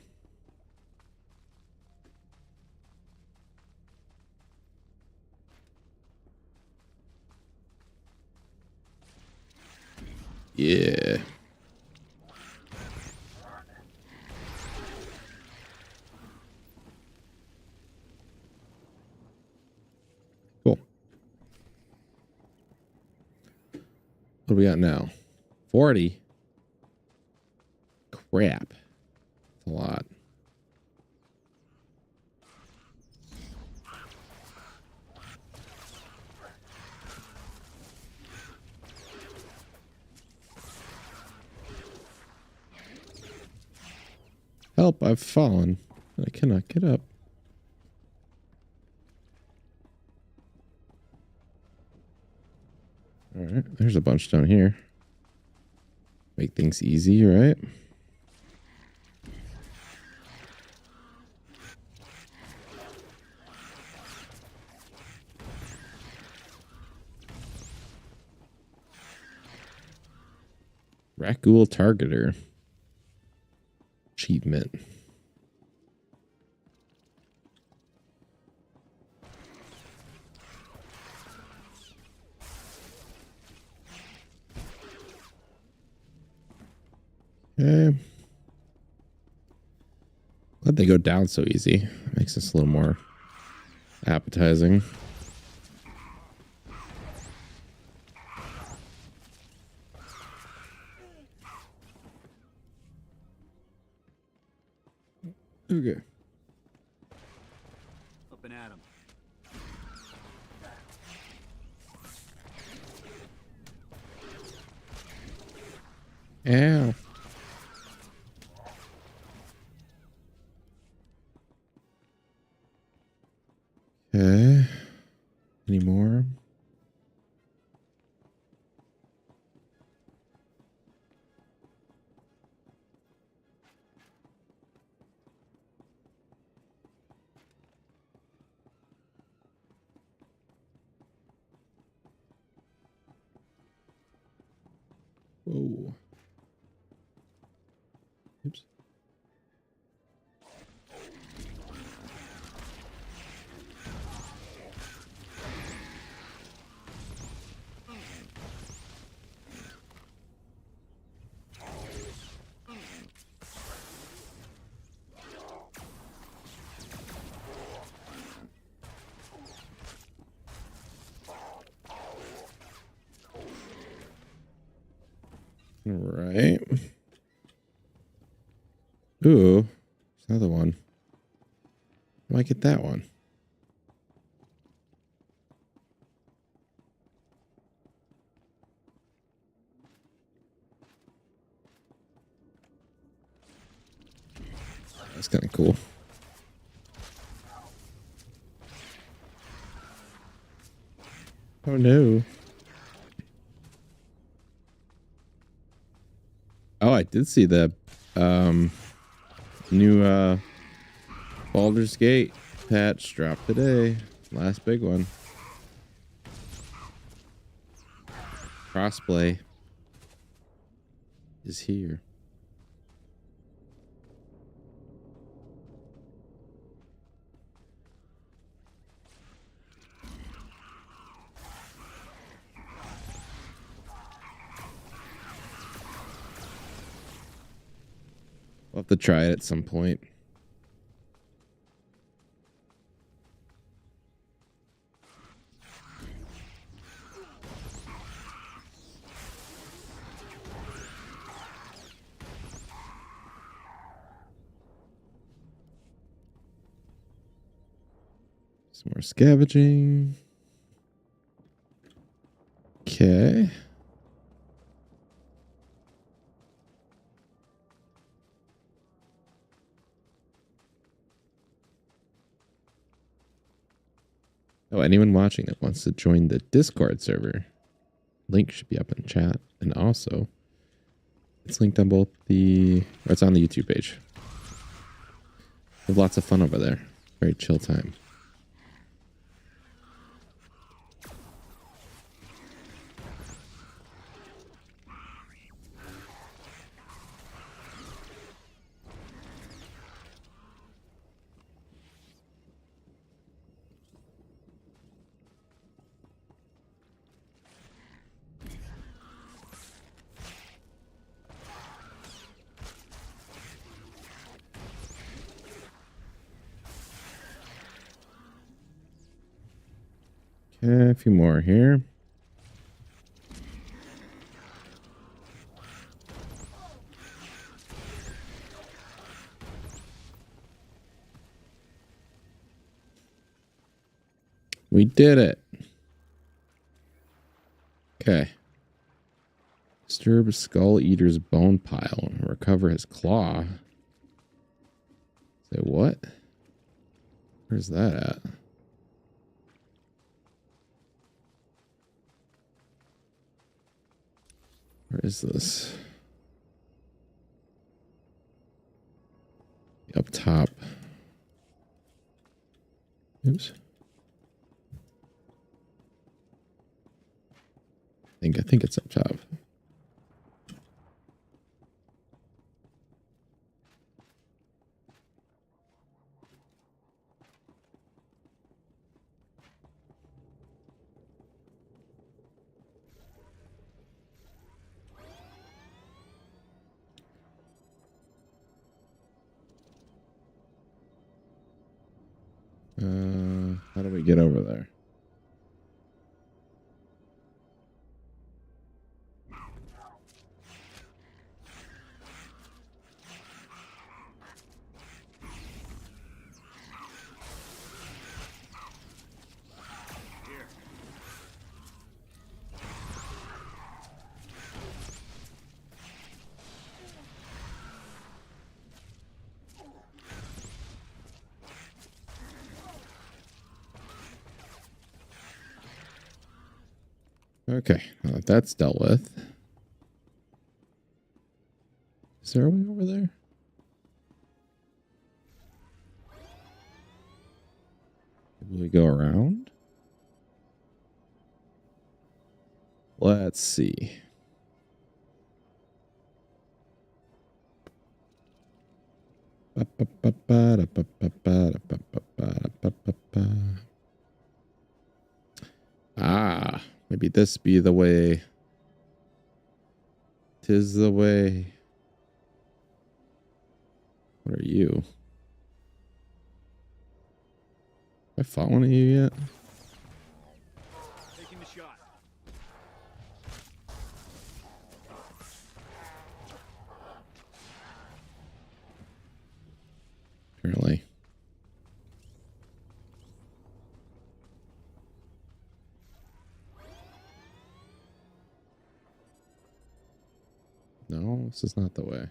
Yeah. Cool. What do we got now? 40? Crap. That's a lot. Help, I've fallen. I cannot get up. Alright, there's a bunch down here. Make things easy, right? Rat Ghoul Targeter. Achievement. Okay. Glad they go down so easy. Makes this a little more appetizing. Okay. Up and at 'em. Ow. Okay. Any more? Whoa. Oops. All right. Ooh, there's another one. I might get that one. That's kind of cool. Oh no. Oh, I did see the new Baldur's Gate patch dropped today. Last big one. Crossplay is here. We'll have to try it at some point. Some more scavenging. Okay. Oh, anyone watching that wants to join the Discord server, link should be up in chat. And also, it's linked on both or it's on the YouTube page. We have lots of fun over there. Very chill time. Okay, a few more here. We did it. Okay. Disturb Skull Eater's bone pile. Recover his claw. Say what? Where's that at? Where is this? Up top. Oops. I think it's up top. How do we get over there? Okay, that's dealt with. Is there a way over there? Will we go around? Let's see. Ah, maybe this be the way. 'Tis the way. What are you? Have I fought one of you yet? Taking the shot. Apparently. No, this is not the way.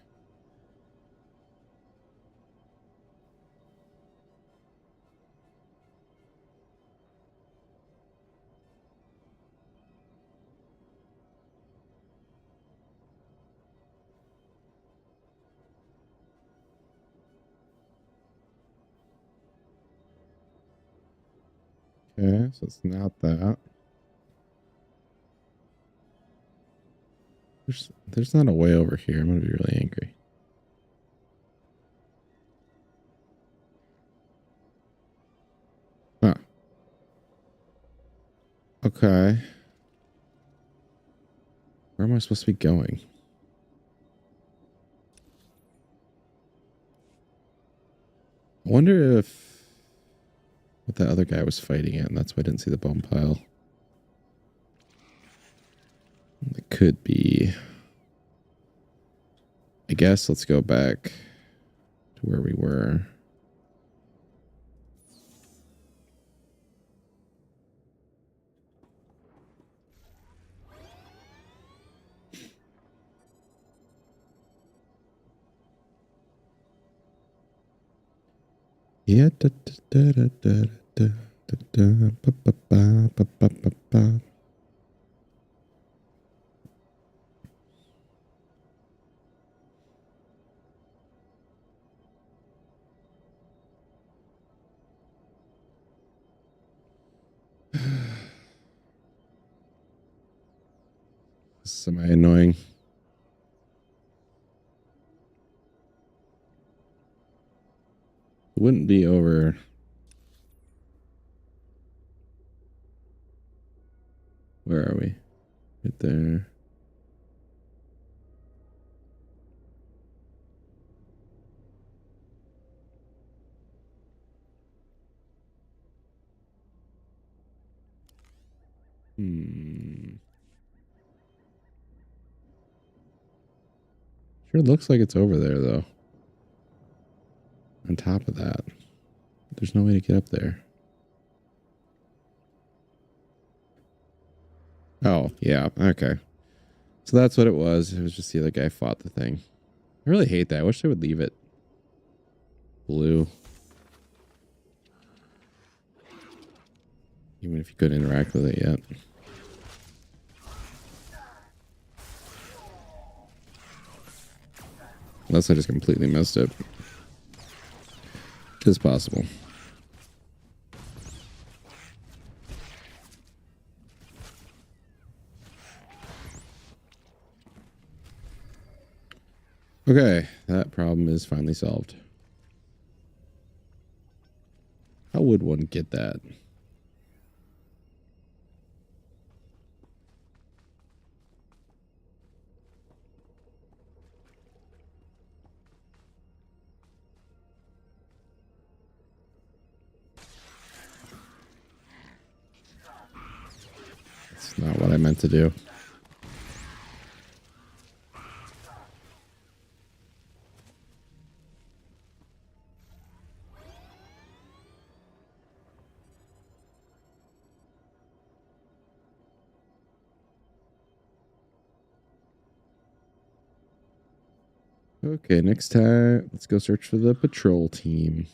Okay, so it's not that. There's not a way over here. I'm gonna be really angry. Huh. Okay. Where am I supposed to be going? I wonder if what that other guy was fighting at, and that's why I didn't see the bone pile. It could be. I guess let's go back to where we were. Yeah. Da, da, da, da, da, da. Semi-annoying. It wouldn't be over. Where are we? Right there. Sure looks like it's over there, though. On top of that. There's no way to get up there. Oh, yeah. Okay. So that's what it was. It was just the other guy fought the thing. I really hate that. I wish they would leave it blue. Even if you couldn't interact with it yet. Unless I just completely missed it. Which is possible. Okay, that problem is finally solved. How would one get that? That's not what I meant to do. Okay, next time, let's go search for the patrol team.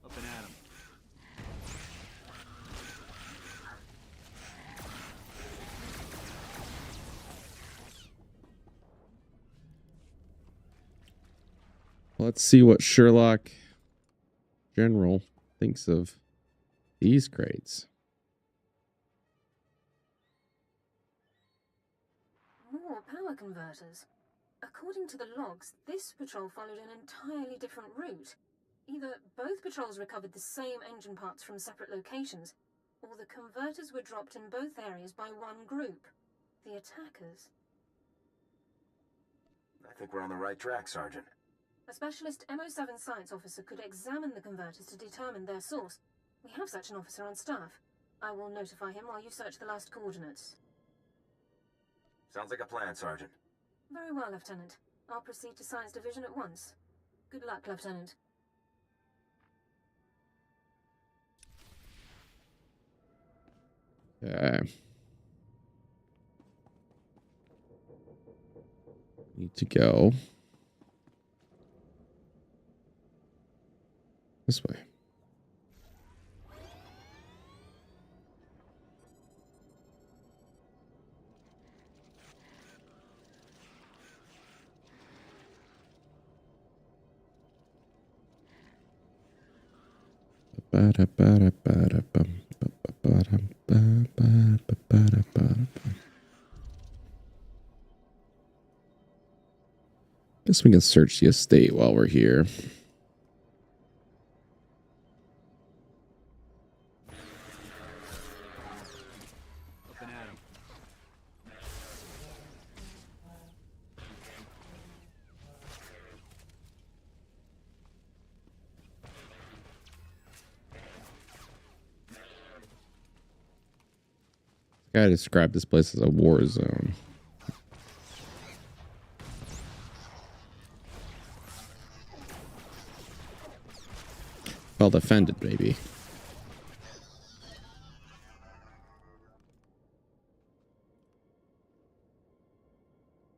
Up and at 'em. Let's see what Sherlock General thinks of these crates. More power converters. According to the logs, this patrol followed an entirely different route. Either both patrols recovered the same engine parts from separate locations, or the converters were dropped in both areas by one group. The attackers. I think we're on the right track, Sergeant. A specialist MO7 science officer could examine the converters to determine their source. We have such an officer on staff. I will notify him while you search the last coordinates. Sounds like a plan, Sergeant. Very well, Lieutenant. I'll proceed to Science Division at once. Good luck, Lieutenant. Need to go this way. Guess we can search the estate while we're here. Guy described this place as a war zone. Well defended, baby.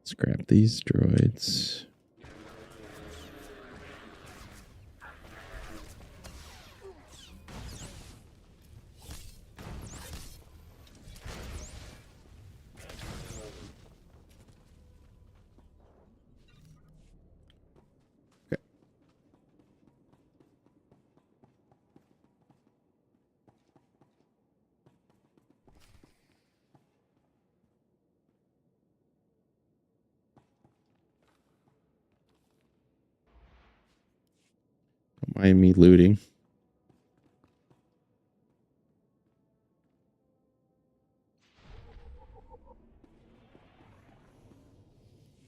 Let's grab these droids. Don't mind me looting.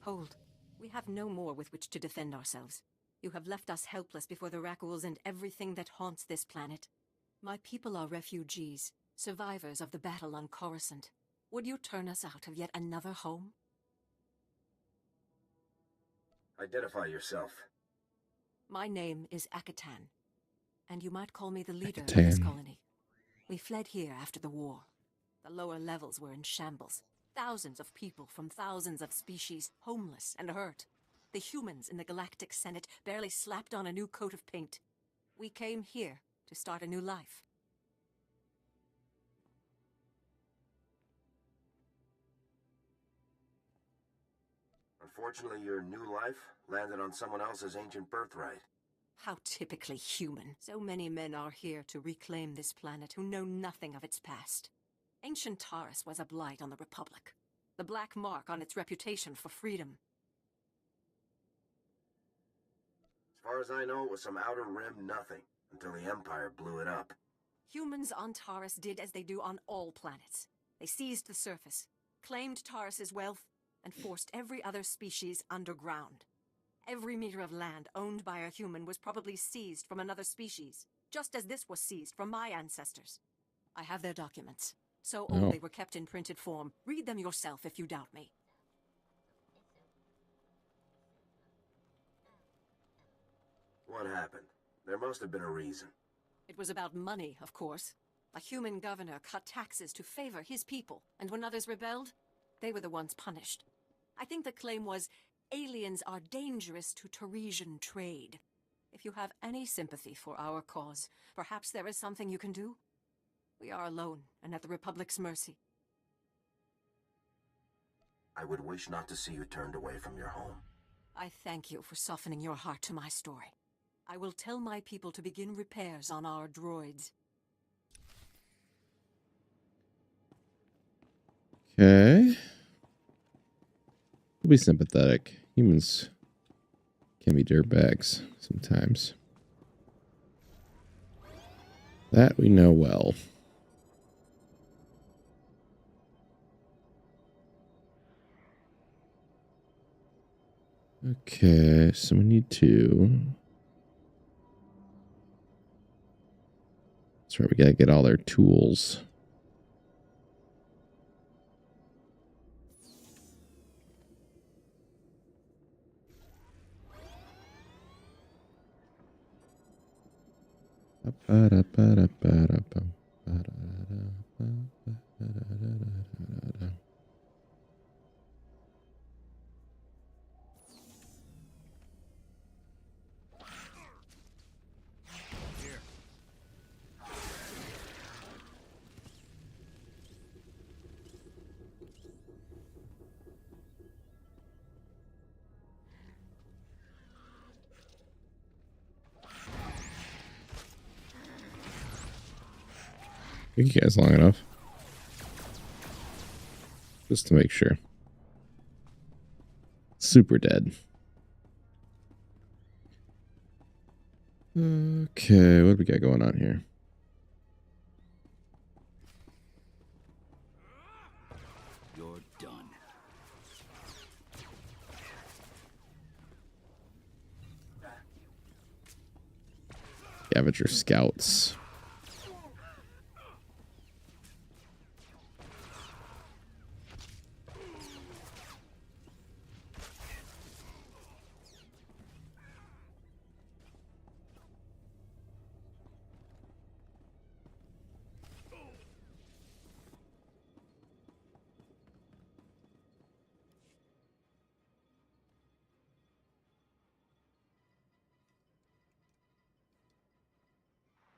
Hold. We have no more with which to defend ourselves. You have left us helpless before the Rakghouls and everything that haunts this planet. My people are refugees, survivors of the battle on Coruscant. Would you turn us out of yet another home? Identify yourself. My name is Akatan, and you might call me the leader of this colony. We fled here after the war. The lower levels were in shambles. Thousands of people from thousands of species, homeless and hurt. The humans in the Galactic Senate barely slapped on a new coat of paint. We came here to start a new life. Unfortunately, your new life landed on someone else's ancient birthright. How typically human. So many men are here to reclaim this planet who know nothing of its past. Ancient Taurus was a blight on the Republic. The black mark on its reputation for freedom. As far as I know, it was some outer rim nothing, until the Empire blew it up. Humans on Taurus did as they do on all planets. They seized the surface, claimed Taurus's wealth, and forced every other species underground. Every meter of land owned by a human was probably seized from another species, just as this was seized from my ancestors. I have their documents. So old they were kept in printed form. Read them yourself if you doubt me. What happened? There must have been a reason. It was about money, of course. A human governor cut taxes to favor his people, and when others rebelled, they were the ones punished. I think the claim was, aliens are dangerous to Taresian trade. If you have any sympathy for our cause, perhaps there is something you can do? We are alone and at the Republic's mercy. I would wish not to see you turned away from your home. I thank you for softening your heart to my story. I will tell my people to begin repairs on our droids. Okay. We'll be sympathetic. Humans can be dirtbags sometimes. That we know well. Okay, so we need to... That's right, we gotta get all their tools. You guys long enough. Just to make sure. Super dead. Okay, what do we got going on here? You're done. Scavenger scouts.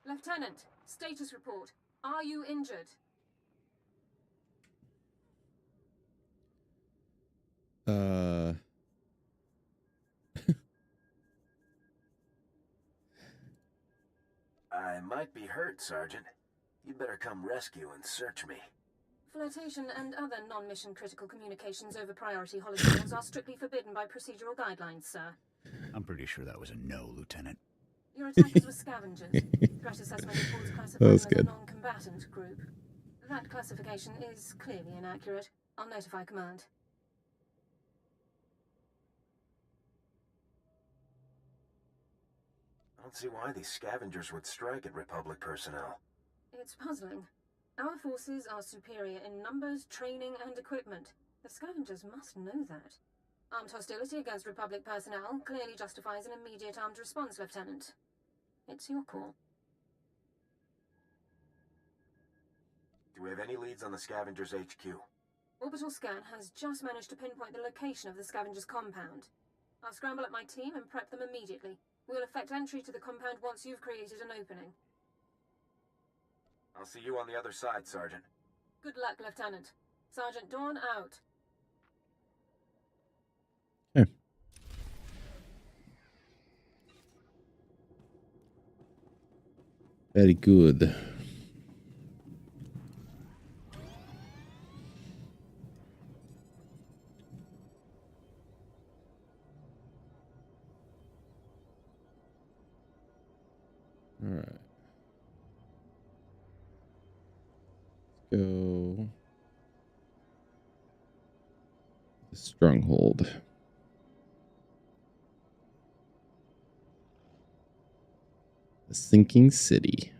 Lieutenant, status report. Are you injured? I might be hurt, Sergeant. You better come rescue and search me. Flirtation and other non-mission critical communications over priority holocaust are strictly forbidden by procedural guidelines, sir. I'm pretty sure that was a no, Lieutenant. Your attackers were scavengers. Threat assessment reports classify them as a non-combatant group. That classification is clearly inaccurate. I'll notify command. I don't see why these scavengers would strike at Republic personnel. It's puzzling. Our forces are superior in numbers, training, and equipment. The scavengers must know that. Armed hostility against Republic personnel clearly justifies an immediate armed response, Lieutenant. It's your call. Do we have any leads on the scavengers' HQ? Orbital scan has just managed to pinpoint the location of the scavengers' compound. I'll scramble up my team and prep them immediately. We'll effect entry to the compound once you've created an opening. I'll see you on the other side, Sergeant. Good luck, Lieutenant. Sergeant Dawn out. Okay. Very good. All right. Let's go. The stronghold. The sinking city.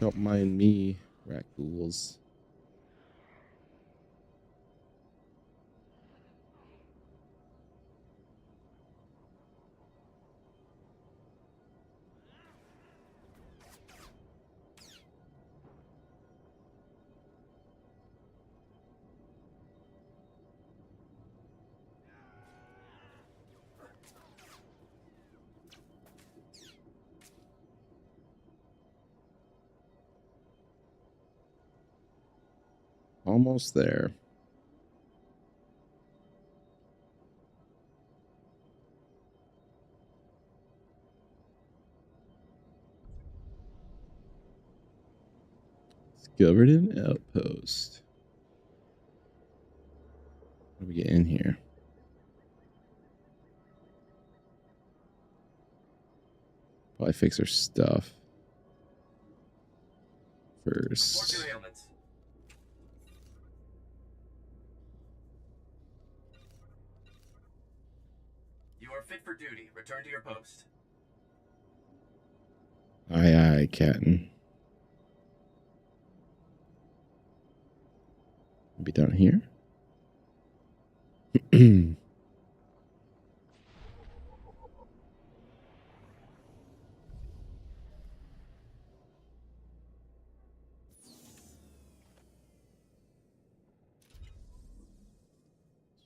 Don't mind me, rat ghouls. Almost there. Discovered an outpost. How do we get in here? Probably fix her stuff first. You are fit for duty. Return to your post. Aye, aye, Captain. Be down here.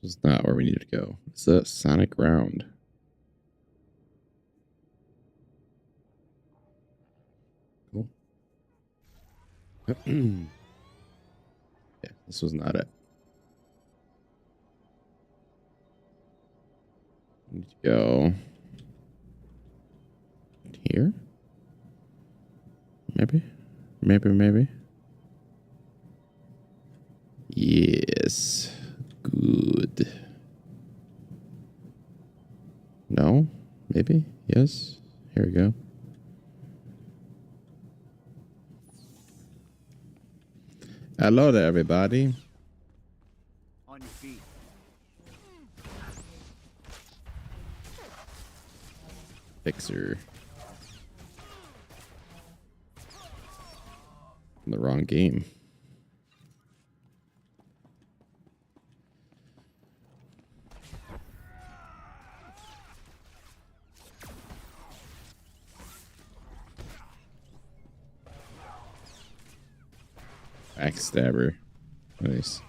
This is not where we need to go. It's a sonic round. Cool. Yeah, this was not it. We need to go here. Maybe. Yes. Good. No? Maybe? Yes? Here we go. Hello there, everybody. On your feet. Fixer. In the wrong game. Backstabber. Nice.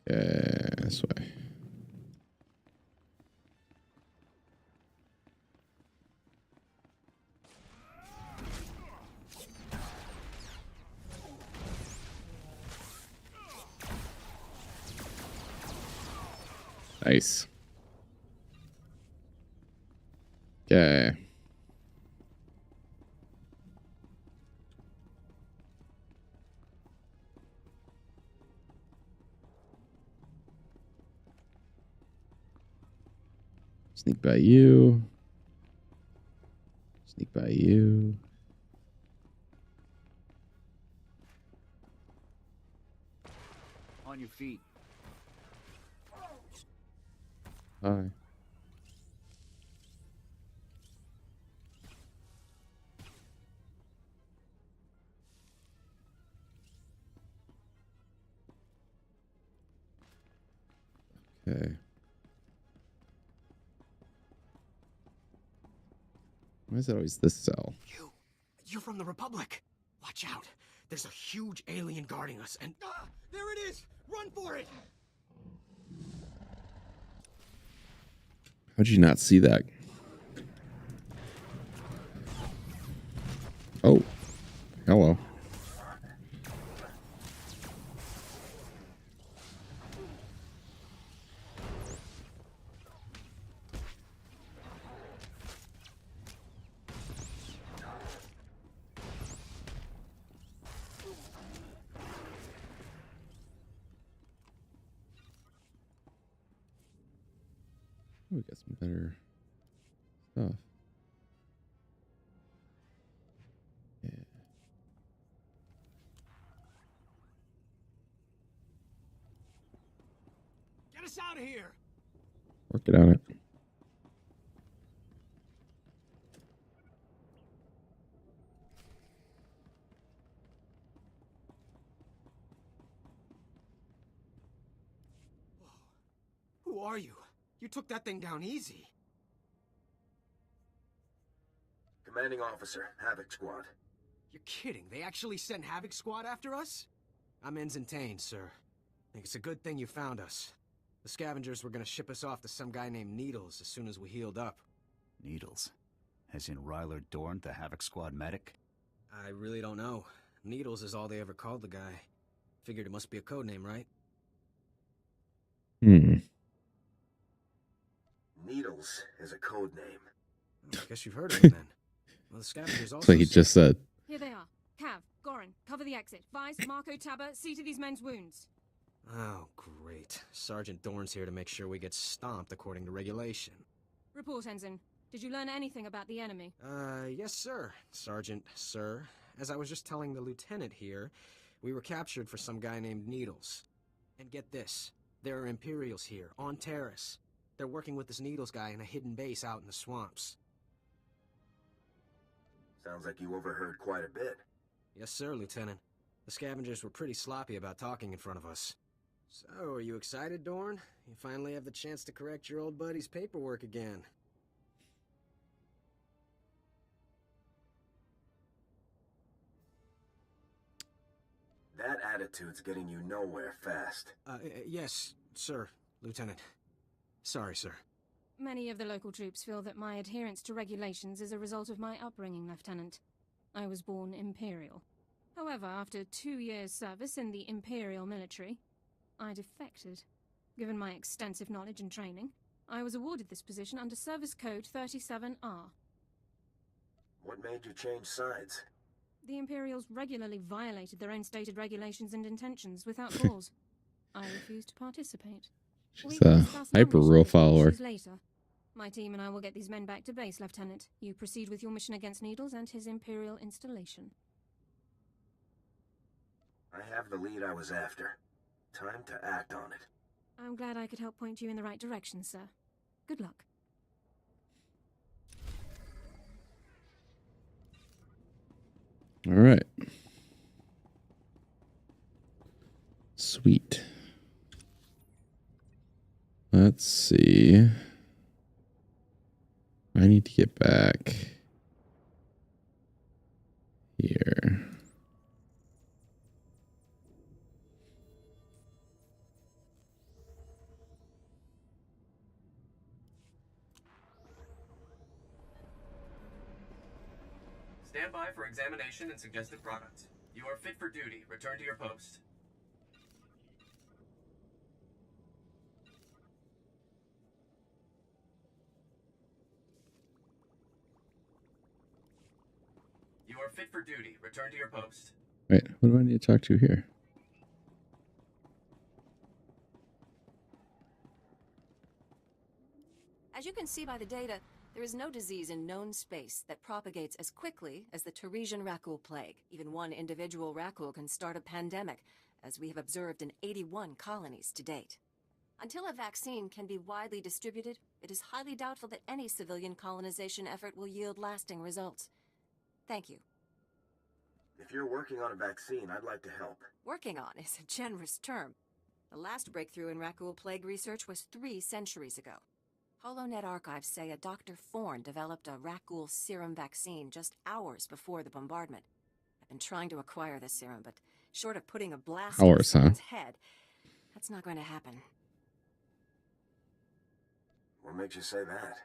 Okay, this way. Nice. Okay. Sneak by you. Sneak by you. On your feet. Hi. Okay. Why is it always this cell? You're from the Republic. Watch out. There's a huge alien guarding us, and... there it is! Run for it! How'd you not see that? Oh. Hello. We got some better stuff. Yeah. Get us out of here! Working on it. Who are you? You took that thing down easy. Commanding Officer, Havoc Squad. You're kidding. They actually sent Havoc Squad after us? I'm Ensign Tane, sir. I think it's a good thing you found us. The scavengers were gonna ship us off to some guy named Needles as soon as we healed up. Needles? As in Ryler Dorn, the Havoc Squad medic? I really don't know. Needles is all they ever called the guy. Figured it must be a code name, right? Needles is a code name. I guess you've heard of it then. Well, the scavengers also... That's what he just said. Here they are. Cav, Goran, cover the exit. Vice, Marco, Tabba, see to these men's wounds. Oh, great. Sergeant Dorn's here to make sure we get stomped according to regulation. Report, Ensign. Did you learn anything about the enemy? Yes, sir. Sergeant, sir. As I was just telling the lieutenant here, we were captured for some guy named Needles. And get this, there are Imperials here, on Terrace. They're working with this Needles guy in a hidden base out in the swamps. Sounds like you overheard quite a bit. Yes, sir, Lieutenant. The scavengers were pretty sloppy about talking in front of us. So, are you excited, Dorn? You finally have the chance to correct your old buddy's paperwork again. That attitude's getting you nowhere fast. Yes, sir, Lieutenant. Sorry, sir. Many of the local troops feel that my adherence to regulations is a result of my upbringing, Lieutenant. I was born Imperial. However, after 2 years' service in the Imperial military, I defected. Given my extensive knowledge and training, I was awarded this position under Service Code 37R. What made you change sides? The Imperials regularly violated their own stated regulations and intentions without cause. I refused to participate. She's a hyper-rule follower. Later. My team and I will get these men back to base, Lieutenant. You proceed with your mission against Needles and his Imperial installation. I have the lead I was after. Time to act on it. I'm glad I could help point you in the right direction, sir. Good luck. All right. Sweet. Let's see. I need to get back here. Stand by for examination and suggested products. You are fit for duty. Return to your post. You are fit for duty. Return to your post. Wait, what do I need to talk to here? As you can see by the data, there is no disease in known space that propagates as quickly as the Teresian raccoon plague. Even one individual raccoon can start a pandemic, as we have observed in 81 colonies to date. Until a vaccine can be widely distributed, it is highly doubtful that any civilian colonization effort will yield lasting results. Thank you. If you're working on a vaccine, I'd like to help. Working on is a generous term. The last breakthrough in raccoon plague research was 3 centuries ago. HoloNet archives say a Dr. Forn developed a raccoon serum vaccine just hours before the bombardment. I've been trying to acquire this serum, but short of putting a blast in someone's head, that's not going to happen. What makes you say that?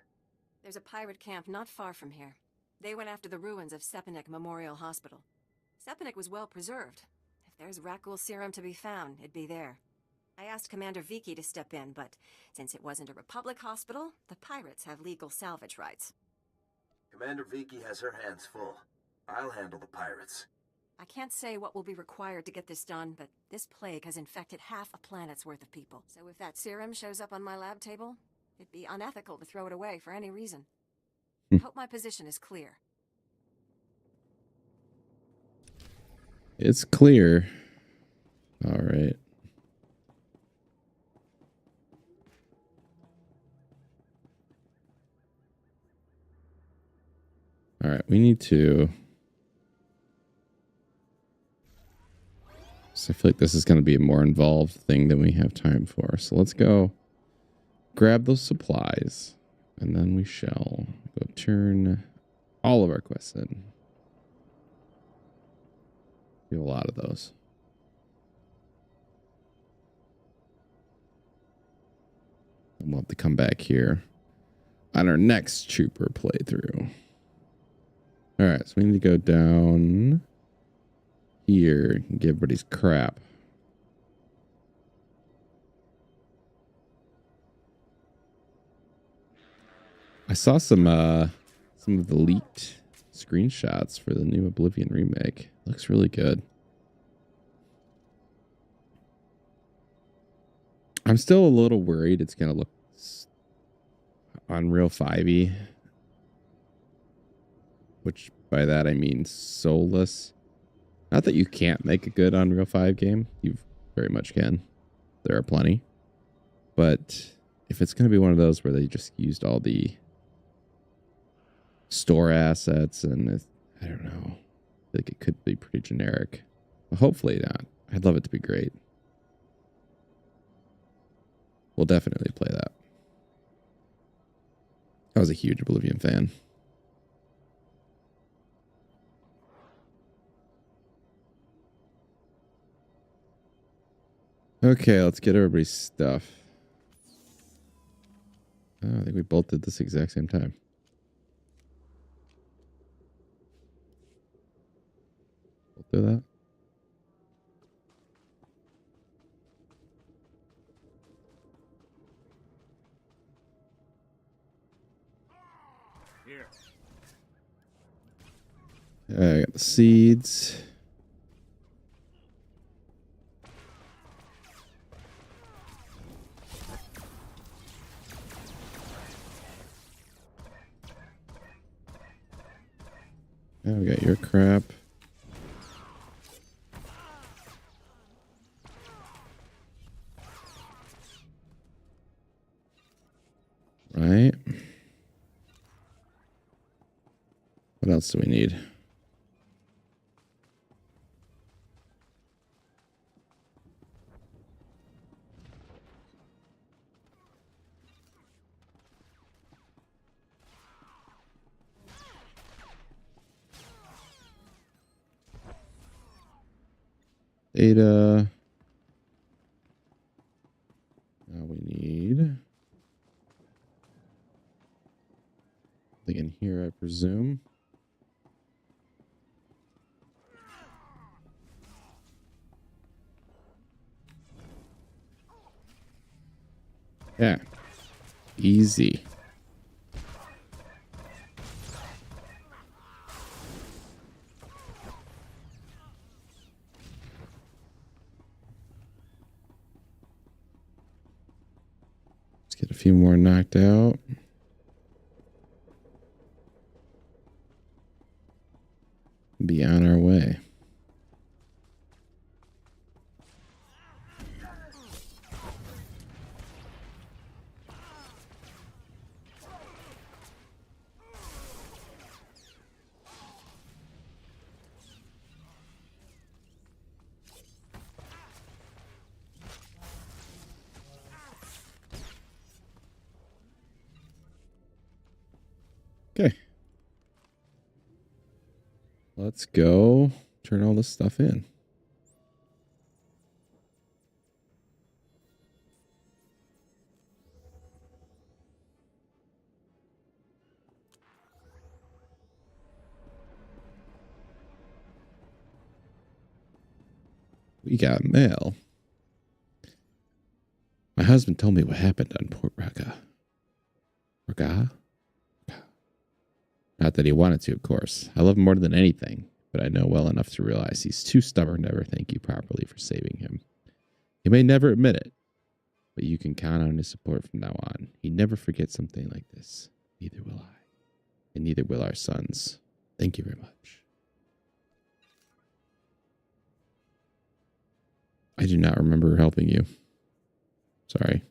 There's a pirate camp not far from here. They went after the ruins of Sepanik Memorial Hospital. Sepanik was well preserved. If there's raccoon serum to be found, it'd be there. I asked Commander Vicky to step in, but since it wasn't a Republic hospital, the pirates have legal salvage rights. Commander Vicky has her hands full. I'll handle the pirates. I can't say what will be required to get this done, but this plague has infected half a planet's worth of people. So if that serum shows up on my lab table, it'd be unethical to throw it away for any reason. I hope my position is clear. It's clear. All right. All right, we need to... So I feel like this is going to be a more involved thing than we have time for. So let's go grab those supplies, and then we shall go turn all of our quests in. We have a lot of those. And we'll have to come back here on our next trooper playthrough. All right, so we need to go down here and give everybody's crap. I saw some of the leaked screenshots for the new Oblivion remake. Looks really good. I'm still a little worried it's going to look Unreal 5-y, which by that I mean soulless. Not that you can't make a good Unreal 5 game. You very much can. There are plenty. But if it's going to be one of those where they just used all the store assets and I don't know, I think it could be pretty generic. But hopefully not. I'd love it to be great. We'll definitely play that. I was a huge Oblivion fan. Okay, let's get everybody's stuff. Oh, I think we both did this exact same time. Both do that. Here. I got the seeds. Now we got your crap. Right. What else do we need? Data. Now we need something in here, I presume. Yeah. Easy. Let's get a few more knocked out. Be on our way. Okay. Let's go turn all this stuff in. We got mail. My husband told me what happened on Port Raga. Raga? Not that he wanted to, of course. I love him more than anything, but I know well enough to realize he's too stubborn to ever thank you properly for saving him. He may never admit it, but you can count on his support from now on. He never forgets something like this. Neither will I. And neither will our sons. Thank you very much. I do not remember helping you. Sorry.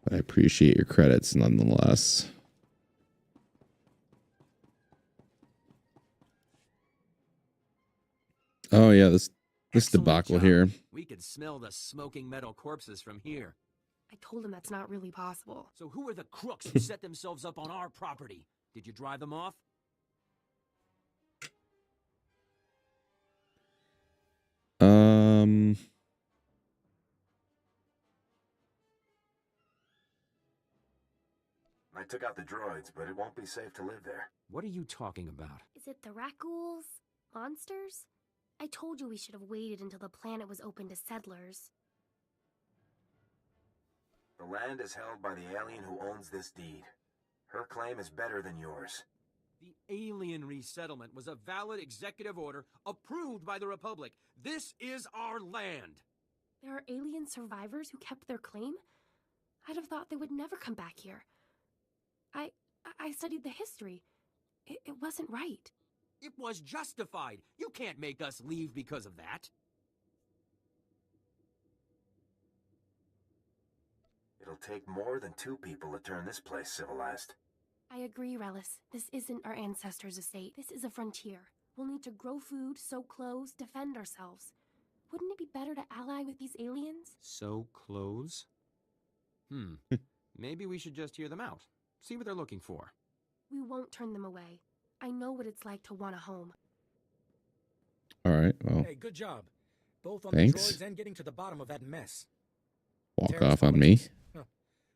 But I appreciate your credits nonetheless. Oh yeah, this debacle here. We could smell the smoking metal corpses from here. I told him that's not really possible. So who are the crooks who set themselves up on our property? Did you drive them off? I took out the droids, but it won't be safe to live there. What are you talking about? Is it the Rakghouls? Monsters? I told you we should have waited until the planet was open to settlers. The land is held by the alien who owns this deed. Her claim is better than yours. The alien resettlement was a valid executive order approved by the Republic. This is our land. There are alien survivors who kept their claim? I'd have thought they would never come back here. I studied the history. It wasn't right. It was justified. You can't make us leave because of that. It'll take more than 2 people to turn this place civilized. I agree, Relis. This isn't our ancestors' estate. This is a frontier. We'll need to grow food, sew clothes, defend ourselves. Wouldn't it be better to ally with these aliens? Sew clothes? Maybe we should just hear them out. See what they're looking for. We won't turn them away. I know what it's like to want a home. All right, well. Hey, good job. Both on Thanks. the droids and getting to the bottom of that mess. Walk off on me. Huh.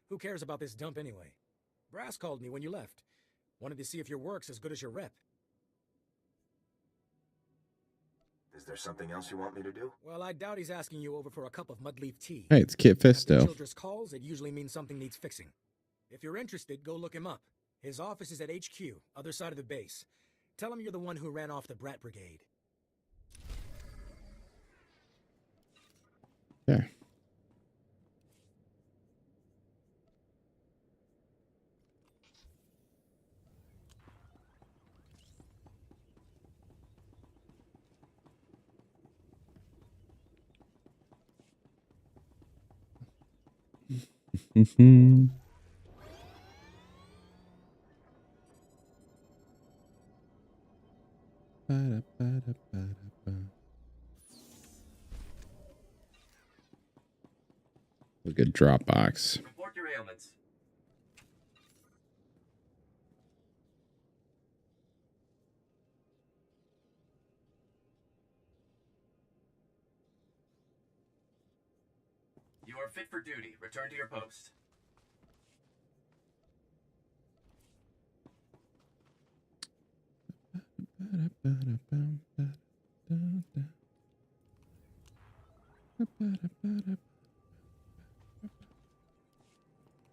Who cares about this dump anyway? Brass called me when you left. Wanted to see if your work's as good as your rep. Is there something else you want me to do? Well, I doubt he's asking you over for a cup of mudleaf tea. Hey, it's Kit After Fisto. Childress calls, it usually means something needs fixing. If you're interested, go look him up. His office is at HQ, other side of the base. Tell him you're the one who ran off the Brat Brigade. Yeah. A good drop box. Report your ailments. You are fit for duty. Return to your post.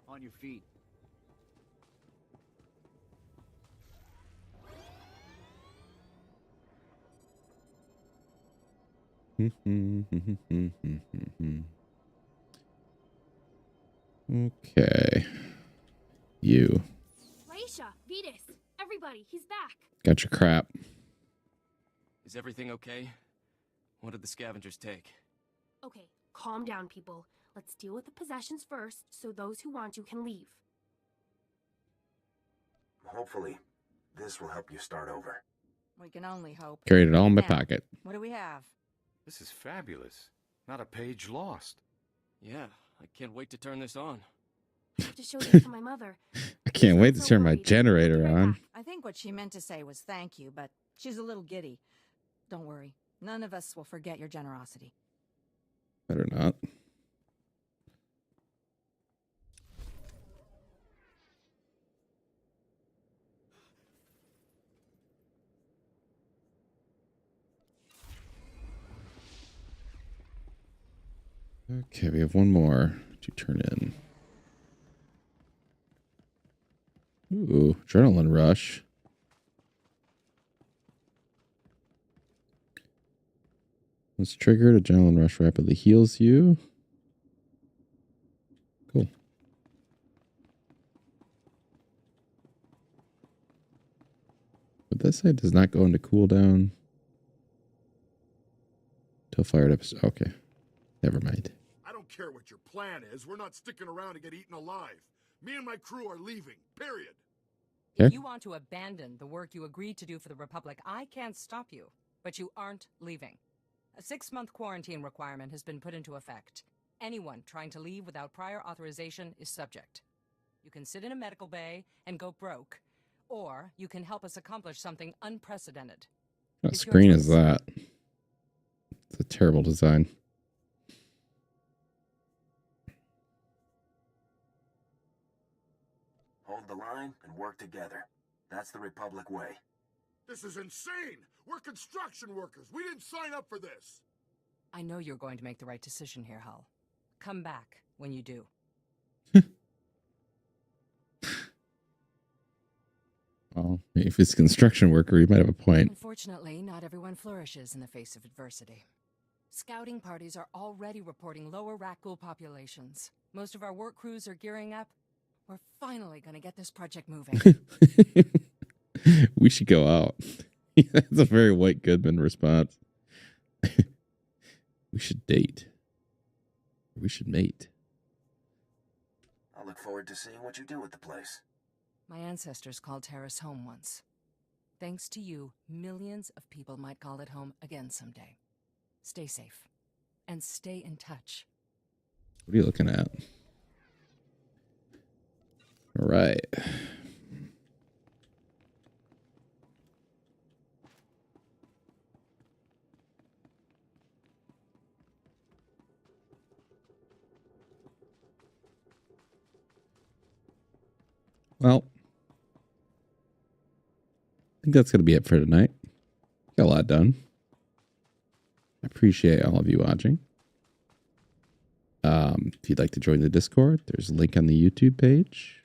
On your feet. Okay. You. Raisha, Vetus, everybody, he's back. Got your crap. Is everything okay? What did the scavengers take? Okay, calm down, people. Let's deal with the possessions first, so those who want you can leave. Hopefully, this will help you start over. We can only hope. Carried it all in my Now, pocket. What do we have? This is fabulous. Not a page lost. Yeah, I can't wait to turn this on. I have to show this to my mother. I can't wait to turn my generator on. I think what she meant to say was thank you, but she's a little giddy. Don't worry. None of us will forget your generosity. Better not. Okay, we have one more to turn in. Ooh, adrenaline rush. Once triggered, adrenaline rush rapidly heals you. Cool. But this side does not go into cooldown until fired up. Okay. Never mind. I don't care what your plan is. We're not sticking around to get eaten alive. Me and my crew are leaving. Period. If you want to abandon the work you agreed to do for the Republic, I can't stop you. But you aren't leaving. A 6-month quarantine requirement has been put into effect. Anyone trying to leave without prior authorization is subject. You can sit in a medical bay and go broke, or you can help us accomplish something unprecedented. What screen is that? It's a terrible design. Hold the line and work together. That's the Republic way. This is insane! We're construction workers! We didn't sign up for this! I know you're going to make the right decision here, Hull. Come back when you do. Well, if it's a construction worker, you might have a point. Unfortunately, not everyone flourishes in the face of adversity. Scouting parties are already reporting lower rat ghoul populations. Most of our work crews are gearing up. We're finally going to get this project moving. We should go out. That's a very White Goodman response. We should date. We should mate. I'll look forward to seeing what you do with the place. My ancestors called Terrace home once. Thanks to you, millions of people might call it home again someday. Stay safe. And stay in touch. What are you looking at? All right. Well, I think that's going to be it for tonight. Got a lot done. I appreciate all of you watching. If you'd like to join the Discord, there's a link on the YouTube page,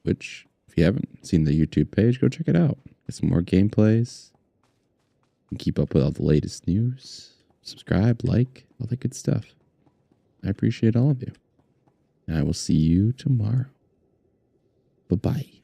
which if you haven't seen the YouTube page, go check it out. Get some more gameplays. And keep up with all the latest news. Subscribe, like, all that good stuff. I appreciate all of you. And I will see you tomorrow. Bye-bye.